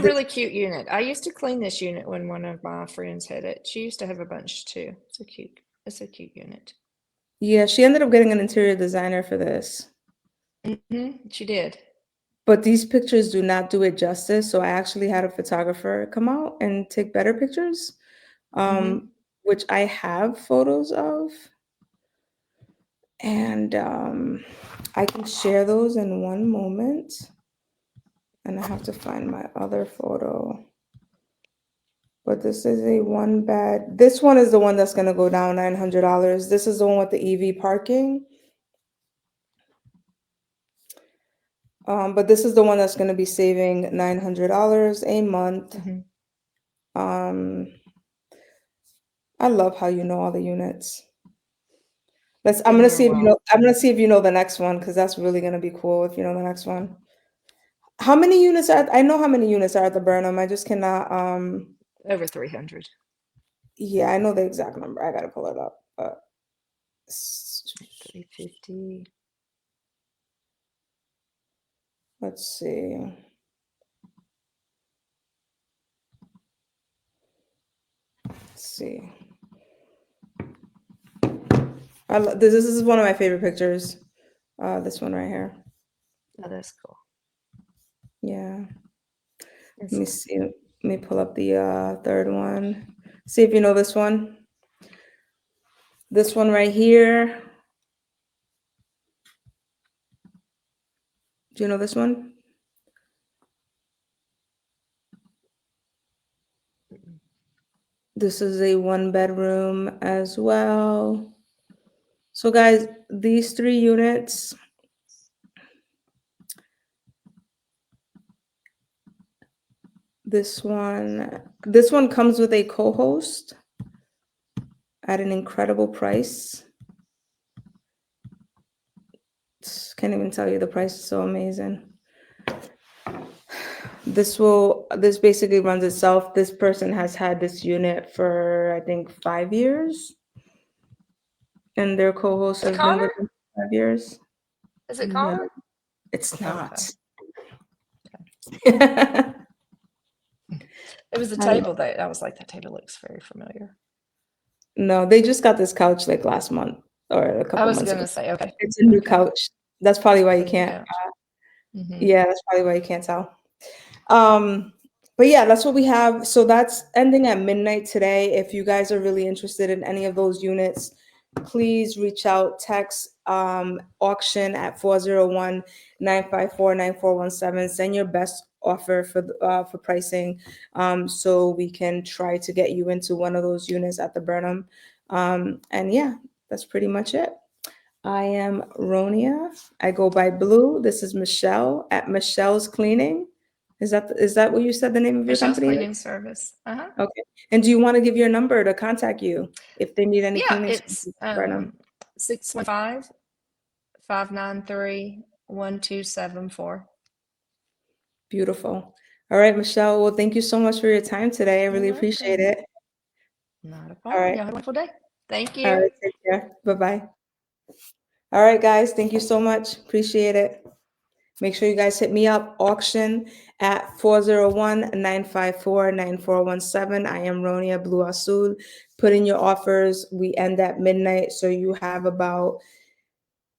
really cute unit. I used to clean this unit when one of my friends had it. She used to have a bunch too. It's a cute unit. Yeah, she ended up getting an interior designer for this. She did. But these pictures do not do it justice. So I actually had a photographer come out and take better pictures, which I have photos of. And I can share those in one moment. And I have to find my other photo. But this is a 1-bed. This one is the one that's going to go down $900. This is the one with the EV parking. But this is the one that's going to be saving $900 a month. I love how you know all the units. I'm gonna see if you know. I'm gonna see if you know the next one, because that's really gonna be cool if you know the next one. How many units are? I know how many units are at the Burnham. I just cannot. Over 300. Yeah, I know the exact number. I gotta pull it up. 350. Let's see. Let's see. This is one of my favorite pictures. This one right here. Oh, that's cool. Yeah. It's Let me see. Let me pull up the third one. See if you know this one. This one right here. Do you know this one? This is a 1 bedroom as well. So guys, these 3 units, this one comes with a co-host at an incredible price. Can't even tell you, the price is so amazing. This basically runs itself. This person has had this unit for, I think, 5 years, and their co-host Is it has been with Connor? them for 5 years. Is it No, Connor? it's not. It was the I- table that I was like, that table looks very familiar. No, they just got this couch like last month or a I couple was months ago. gonna say, okay. It's a new Okay. couch. That's probably why you It's a new can't. couch. Mhm. Yeah, that's probably why you can't tell. But yeah, that's what we have. So that's ending at midnight today. If you guys are really interested in any of those units, please reach out, text auction at 401-954-9417. Send your best offer for pricing, so we can try to get you into one of those units at the Burnham. And yeah, that's pretty much it. I am Ronia. I go by Blue. This is Michelle at Michelle's Cleaning. Is that what you said the name of your Michelle's company is? Cleaning Service. Uh-huh. Okay. And do you want to give your number to contact you if they need any Yeah, cleaning it's services at Burnham? 615-593-1274. Beautiful. All right, Michelle. Well, thank you so much for your time today. I You're really appreciate welcome. it. Not a All problem. right. Y'all have a wonderful day. Thank All you. right. Take care. Bye-bye. All right, guys. Thank you so much. Appreciate it. Make sure you guys hit me up, auction at 401-954-9417. I am Ronia Blue Azul. Put in your offers. We end at midnight, so you have about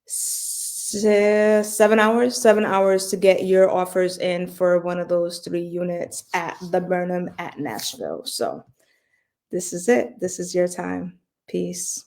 7 hours to get your offers in for one of those 3 units at the Burnham at Nashville. So this is it. This is your time. Peace.